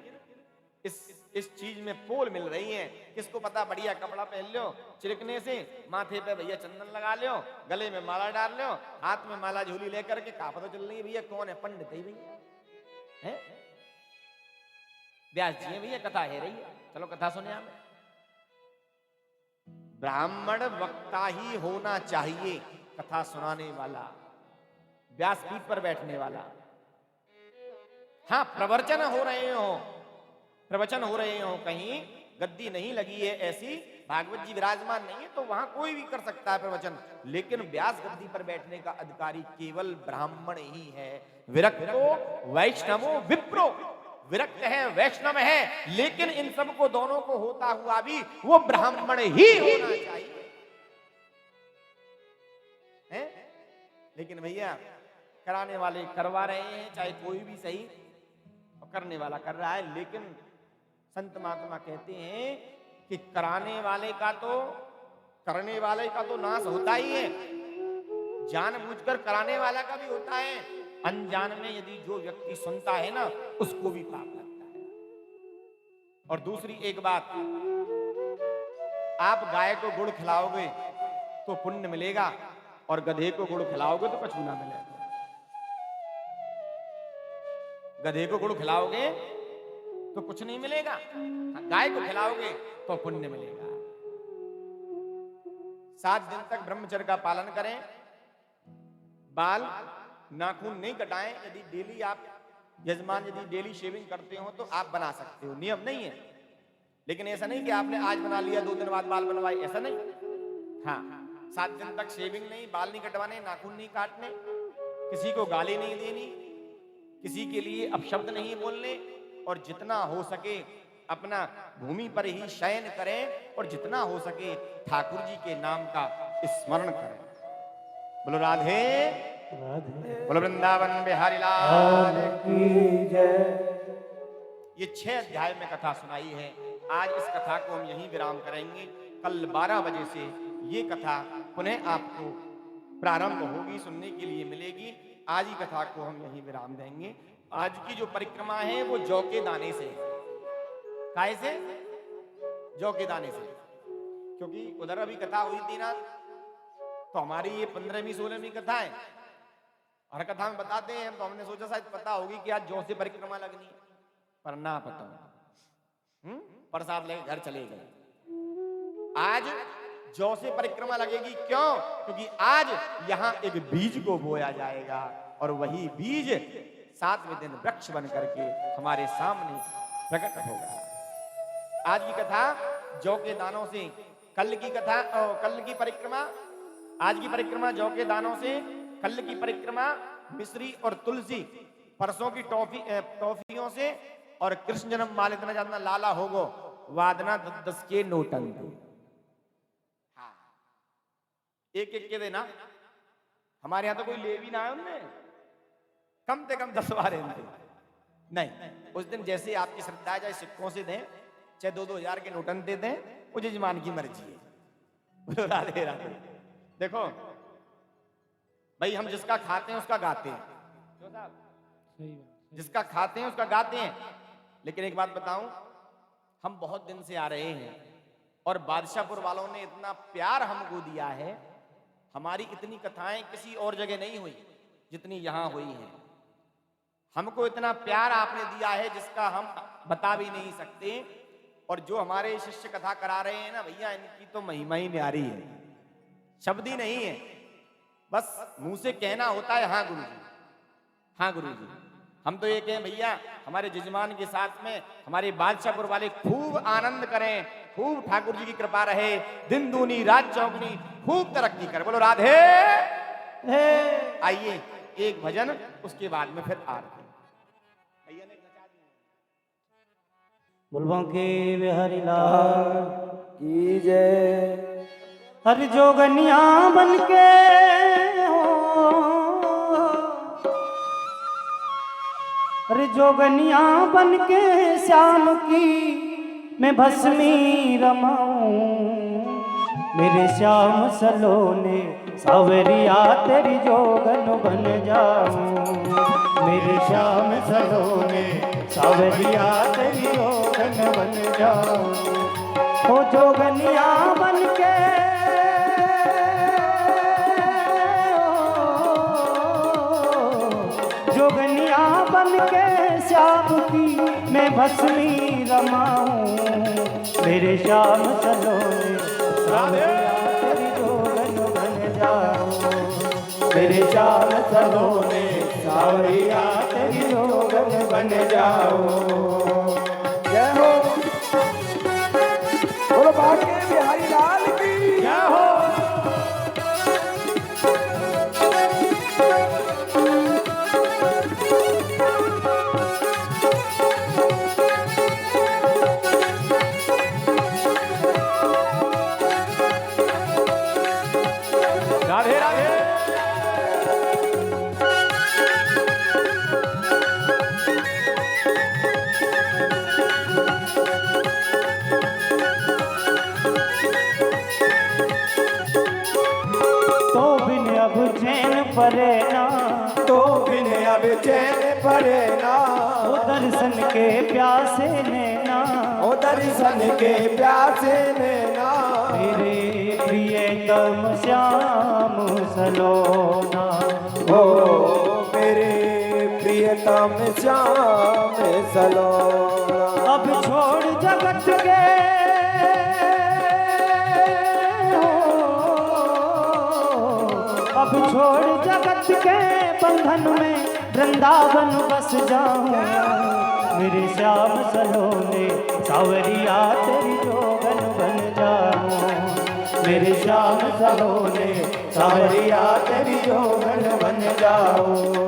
इस चीज में पोल मिल रही है। किसको पता, बढ़िया कपड़ा पहन लो, चिरकने से माथे पे भैया चंदन लगा लो, गले में माला डाल लो, हाथ में माला झोली लेकर के, कहा पता चल रही है भैया कौन है, पंडित है भैया, है व्यास जी है भैया, कथा है रही है, चलो कथा सुने। हमें ब्राह्मण वक्ता ही होना चाहिए, कथा सुनाने वाला, व्यासपीठ पर बैठने वाला। हाँ प्रवचन हो रहे हो, प्रवचन हो रहे हो, कहीं गद्दी नहीं लगी है ऐसी, भागवत जी विराजमान नहीं है, तो वहां कोई भी कर सकता है प्रवचन, लेकिन व्यास गद्दी पर बैठने का अधिकारी केवल ब्राह्मण ही है। विरक्तो वैष्णवो विप्रो, विरक्त है वैष्णव है, लेकिन इन सब को दोनों को होता हुआ भी वो ब्राह्मण ही होना चाहिए, है? लेकिन भैया कराने वाले करवा रहे हैं, चाहे कोई भी सही, करने वाला कर रहा है, लेकिन संत महात्मा कहते हैं कि कराने वाले का तो करने वाले का तो नाश होता ही है, जानबूझकर कराने वाला का भी होता है। अनजान में यदि जो व्यक्ति सुनता है ना, उसको भी पाप लगता है। और दूसरी एक बात, आप गाय को गुड़ खिलाओगे तो पुण्य मिलेगा, और गधे को गुड़ खिलाओगे तो कछु ना मिलेगा। गधे को गुड़ खिलाओगे तो कुछ नहीं मिलेगा, गाय को खिलाओगे तो पुण्य मिलेगा। 7 दिन तक ब्रह्मचर्य का पालन करें, बाल नाखून नहीं कटाएं। यदि डेली आप यजमान यदि डेली शेविंग करते हो तो आप बना सकते हो, नियम नहीं है। लेकिन ऐसा नहीं कि आपने आज बना लिया 2 दिन बाद बाल बनवाए, ऐसा नहीं। हाँ, 7 दिन तक शेविंग नहीं, बाल नहीं कटवाने, नाखून नहीं काटने, किसी को गाली नहीं देनी, किसी के लिए अपशब्द नहीं बोलने, और जितना हो सके अपना भूमि पर ही शयन करें, और जितना हो सके ठाकुर जी के नाम का स्मरण करें। बोलो राधे राधे बोलो वृंदावन बिहारी लाल की जय। ये 6 अध्याय में कथा सुनाई है। आज इस कथा को हम यहीं विराम करेंगे। कल 12 बजे से ये कथा पुनः आपको प्रारंभ होगी, सुनने के लिए मिलेगी। आज ही कथा को हम यहीं विराम देंगे। आज की जो परिक्रमा है वो जौ के दाने से, काहे से? जौ के दाने से, क्योंकि उधर अभी कथा हुई थी ना, तो हमारी ये 15वीं 16वीं कथा है। हर कथा में बताते हैं, तो हमने सोचा शायद पता होगी कि आज जौ से परिक्रमा लगनी, पर ना पता। प्रसाद लेके घर चले गए। आज जौ से परिक्रमा लगेगी, क्यों? क्योंकि आज यहां एक बीज को बोया जाएगा, और वही बीज 7वें दिन वृक्ष बन करके हमारे सामने प्रकट होगा। आज की कथा जौ के दानों से, कल की कथा कल की परिक्रमा, आज की परिक्रमा जौ के दानों से, कल की परिक्रमा मिश्री और तुलसी, परसों की टॉफियों से, और कृष्ण जन्म माले तना जानना लाला होगो वादना 10 के नोटन। हाँ, एक एक के देना। हमारे यहां तो कोई ले भी ना है उनमें, कम से कम 10 बार नहीं। उस दिन जैसे आपकी श्रद्धा है, चाहे सिक्कों से दें, चाहे 2-2 हजार के नोटन दे दें, वो जजमान की मर्जी है। बोलो राधे राधे। देखो भाई, हम जिसका खाते हैं उसका गाते हैं, जिसका खाते हैं उसका गाते हैं। लेकिन एक बात बताऊं, हम बहुत दिन से आ रहे हैं, और बादशाहपुर वालों ने इतना प्यार हमको दिया है। हमारी इतनी कथाएं किसी और जगह नहीं हुई जितनी यहां हुई हैं। हमको इतना प्यार आपने दिया है जिसका हम बता भी नहीं सकते। और जो हमारे शिष्य कथा करा रहे हैं ना भैया, इनकी तो महिमा ही न्यारी है, शब्द ही नहीं है। बस मुंह से कहना होता है हाँ गुरुजी, हाँ गुरुजी। हम तो ये कहें भैया, हमारे जजमान के साथ में हमारे बादशाहपुर वाले खूब आनंद करें, खूब ठाकुर जी की कृपा रहे, दिन दूनी रात चौगुनी खूब तरक्की करे। बोलो राधे। आइए एक भजन, उसके बाद में फिर आरती। भैया ने नचा दिया। बुलबों के बिहारी लाल की जय। हर जोगनिया बन के अरे जोगनिया बन के श्याम की मैं भस्मी रमाऊं। मेरे श्याम सलोने सावरिया तेरी जोगन बन जाऊं। मेरे श्याम सलोने सावरिया तेरी जोगन बन जाऊं। ओ जोगनिया बन के जोगनिया बन के श्याम की मैं भस्मी रमाऊं। मेरे श्याम सलोने सावरिया तेरी जोगन बन जाऊं। मेरे श्याम सलोने सावरिया तेरी जोगन बन जाऊं। जय हो। बोलो बाके बिहारी लाल की जय हो। राधे राधे। चैन परे ना, तो बिन अब चैन परे ना, ओ दर्शन के प्यासे नैना, ओ दर्शन के प्यासे नैना, मेरे प्रियतम श्याम सलोना। ओ मेरे प्रियतम श्याम सलोना। अब छोड़ जगत के अब छोड़ जगत के बंधन में वृंदावन बस जाऊं, मेरे श्याम सलोने सावरिया तेरी जोगन बन जाऊं, मेरे श्याम सलोने सावरिया तेरी जोगन बन जाऊं।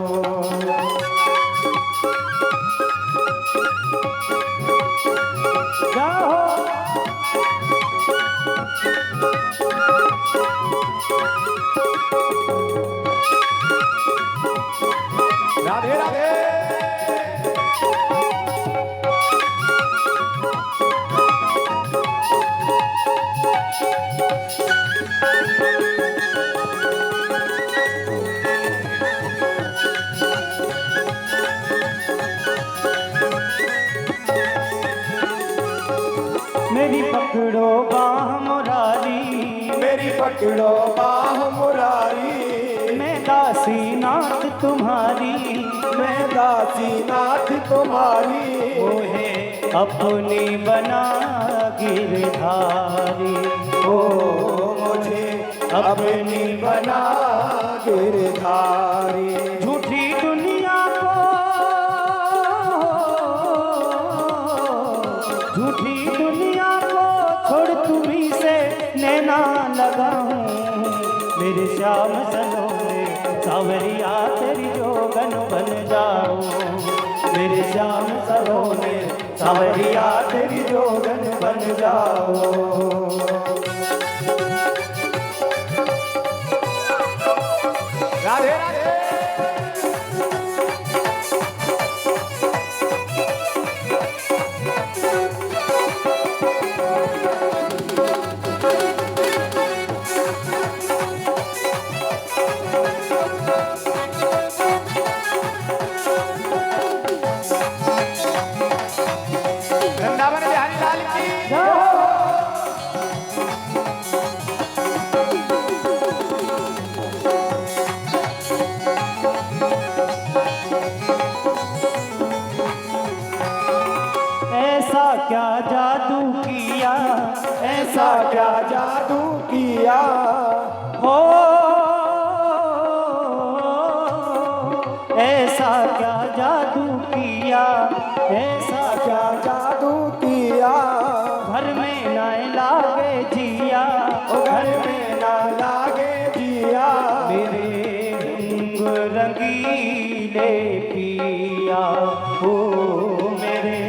राधे राधे। मेरी पकड़ो बाह मुरारी, मेरी पकड़ो बाह मुरारी, मैं दासी नाथ तुम्हारी, मैं दासी नाथ तुम्हारी, ओ है अपनी बना गिरधारी, ओ मुझे अपनी बना गिरधारी। झूठी दुनिया को झूठी दुनिया को छोड़ तुम्ही से नैना लगाऊं, मेरे श्याम सलोने सावरिया तेरी जोगन बन जाऊं, मेरे श्याम सलोने सावरिया तेरी जोगन बन जाऊं। राधे राधे। वृंदावन बिहारी लाल की ऐसा क्या जादू किया, ऐसा क्या जादू किया, हो ऐसा क्या जादू किया, ऐसा क्या जादू किया, घर में न लागे जिया, ओ घर में ना लागे जिया, मेरे रंग रंगीले पिया, हो मेरे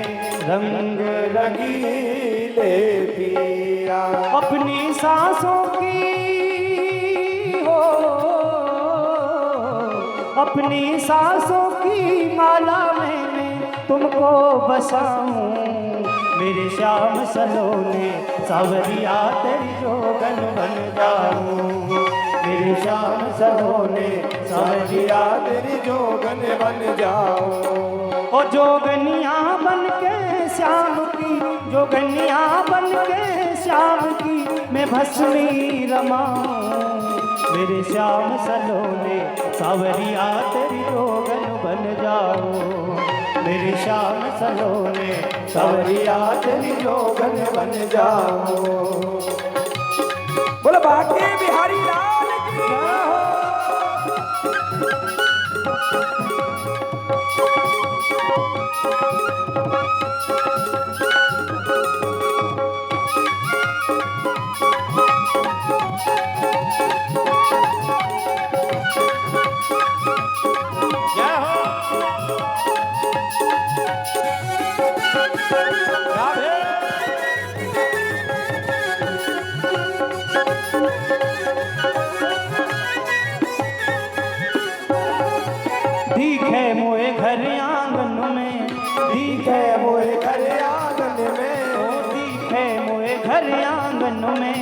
रंग रंगीले पिया। अपनी सांसों की हो, अपनी सांसों की माला में मैं तुमको बसाऊं, मेरे श्याम सलोने सावरिया तेरी जोगन बन जाऊं, मेरे श्याम सलोने सावरिया तेरी जोगन बन जाओ। ओ जोगनिया बन के श्याम की, जोगनिया बन के श्याम की मैं भस्मी रमाऊं, मेरे श्याम सलोने सावरिया तेरी जोगन बन जाऊं, मेरे श्याम सलोने सावरिया तेरी जोगन बन जाऊं। बोलो बाके बिहारी लाल की जय हो। जय हो। राधे। दिखे मोए घर आंगन में, दिखे मोए घर आंगन में, ओ दिखे मोए घर आंगन में,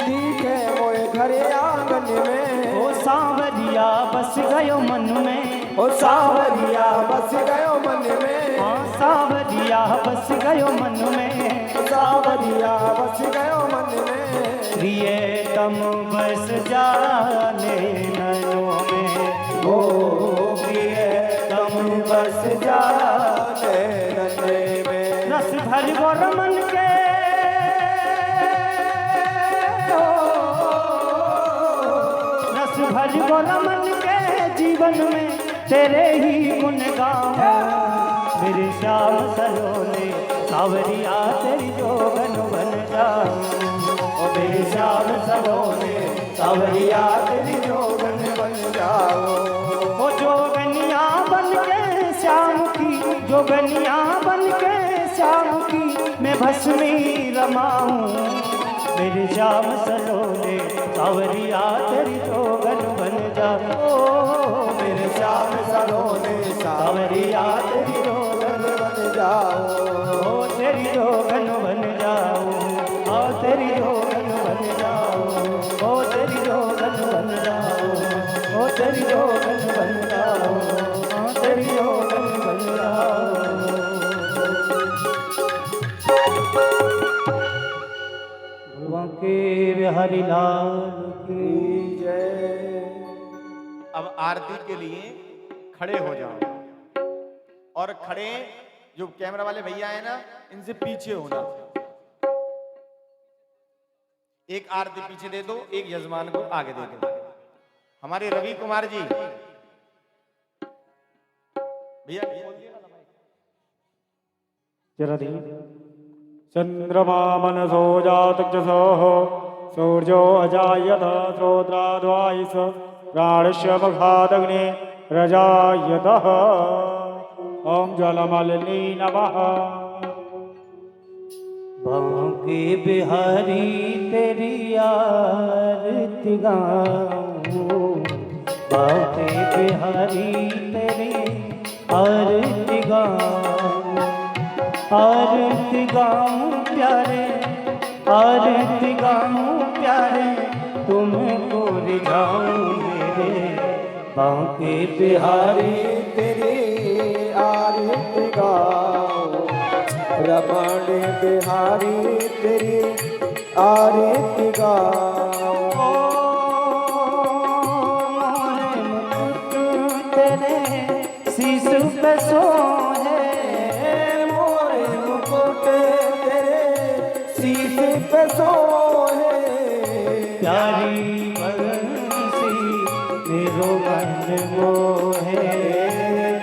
दिखे मोए घर आंगन में, ओ सांवरिया बस गयो मन में, ओ सावरिया बस गयो मन में, हाँ सावरिया बस गयो मन में, सावरिया बस गयो मन में, प्रिय तम बस जाने नैनों में, ओ प्रिय तम बस जाने नैने में, रस भर वो रमन के, रस भर वो रमन के जीवन में तेरे ही गुण गाऊं, मेरे श्याम सलोने सावरिया तेरी जोगन बन जाऊं, ओ मेरे श्याम सलोने सावरिया तेरी जोगन बन जाओ, वो जोगनिया बन के श्याम की, जोगनिया बन के श्याम की मैं भस्मी रमाऊं, मेरे श्याम सलोने सावरिया तेरी जोगन बन जाओ, मेरे श्याम सलोने सावरिया तेरी जोगन बन जाओ, ओ तेरी जोगन बन जाओ, ओ तेरी जोगन बन जाओ, ओ तेरी जोगन बन जाओ, ओ तेरी जोगन बन जाओ, ओ तेरी जोगन बन जाओ। भगवान के बिहारी लाल की जय। अब आरती के लिए खड़े हो जाओ और खड़े जो कैमरा वाले भैया है ना इनसे पीछे होना, एक आरती पीछे दे दो, एक यजमान को आगे दे दो। हमारे रवि कुमार जी भैया खोल दिया ना माइक। जरा दी चंद्रमा मनसो जातजसोः सूर्यो अजायत श्रोत्राद्वायस प्राणस्य मघादग्ने रजायतः ॐ ज्वालामालिनी नमः। बांके बिहारी तेरी आरती गाऊं, बांके बिहारी तेरी आरती गाऊं, आरती गाऊं प्यारे, आरती गाऊं प्यारे, तुमको रिझाऊं मेरे बांके बिहारी। तेरी आरती गाओ, रमण बिहारी तेरी आरती गाओ, मोरे मुकुट तेरे शीश पे सोहे, मोरे मुकुट तेरे शीश पे सोहे, प्यारी बंसी मेरो मन मोहे,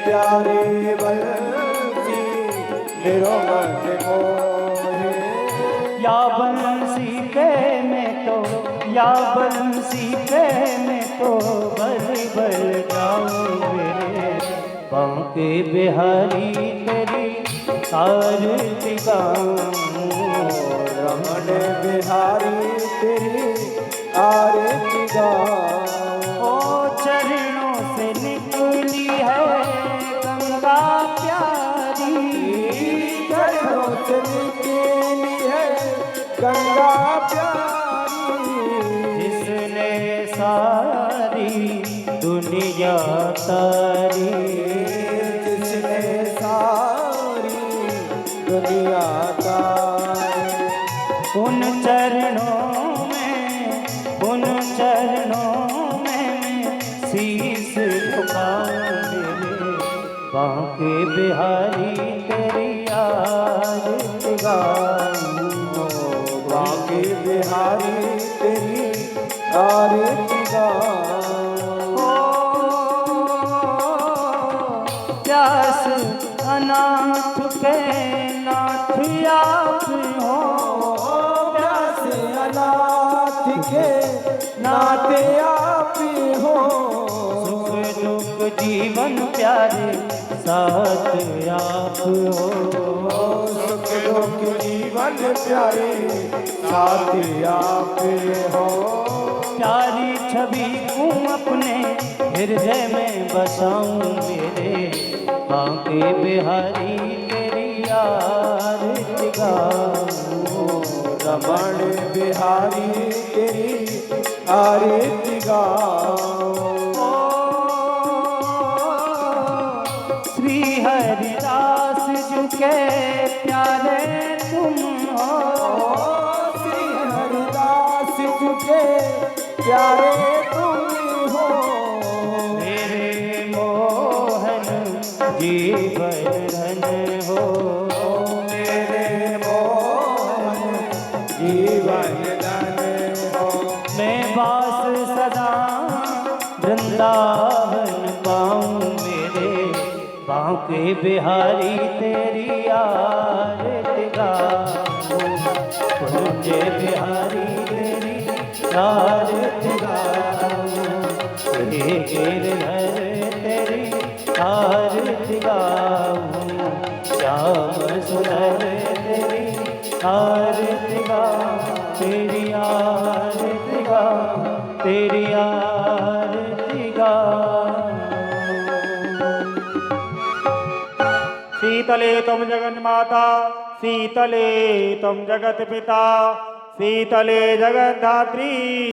प्यारे बंसी मेरो मन मोहे, या बंसी पे मैं तो, या बंसी पे मैं तो बल बल जाऊं मेरे बांके बिहारी तेरी आरती गाऊं, रमण बिहारी तेरी आरती गाओ, ओ चरणों से निकली है गंगा प्यारी, चरणों से निकली है गंगा प्यारी, जिसने सारी दुनिया तारी, जिसने सारी दुनिया तारी, उन चरणों में, उन चरणों में शीश झुकाऊं मेरे बांके बिहारी तेरी आरती गाऊं, बांके बिहारी तेरी आरती गाओ, प्यास अनाथ के नाथ आप हो, प्यास अनाथ के नाते आप हो, सुख दुख जीवन प्यारे साथ आप हो, सुख दुख जीवन प्यारे साथ आप हो, प्यारी छवि को अपने हृदय में बसाऊं मेरे बांके बिहारी तेरी आरती गाऊं, रमण बिहारी तेरी आरती गाओ, ओ हरिदास झुके प्यारे तुम हो। श्री हरिदास झुके प्यारे तुम हो। मेरे मोहन जीवन धन हो। मेरे मोहन जीवन धन हो। मैं वास सदा वृंदावन पाऊं। मेरे बांके बिहारी तेरी आरती गाऊं। मुझे बिहारी तेरी आरती गाऊं। तेरे गिरधर तेरी आरती गाऊं। श्याम सुंदर तेरी आरती गाऊं। तेरी आरती गाऊं। तेरी आरती गाऊं। शीतले तुम जगन्माता, शीतले तुम जगत पिता, शीतले जगद्धात्री।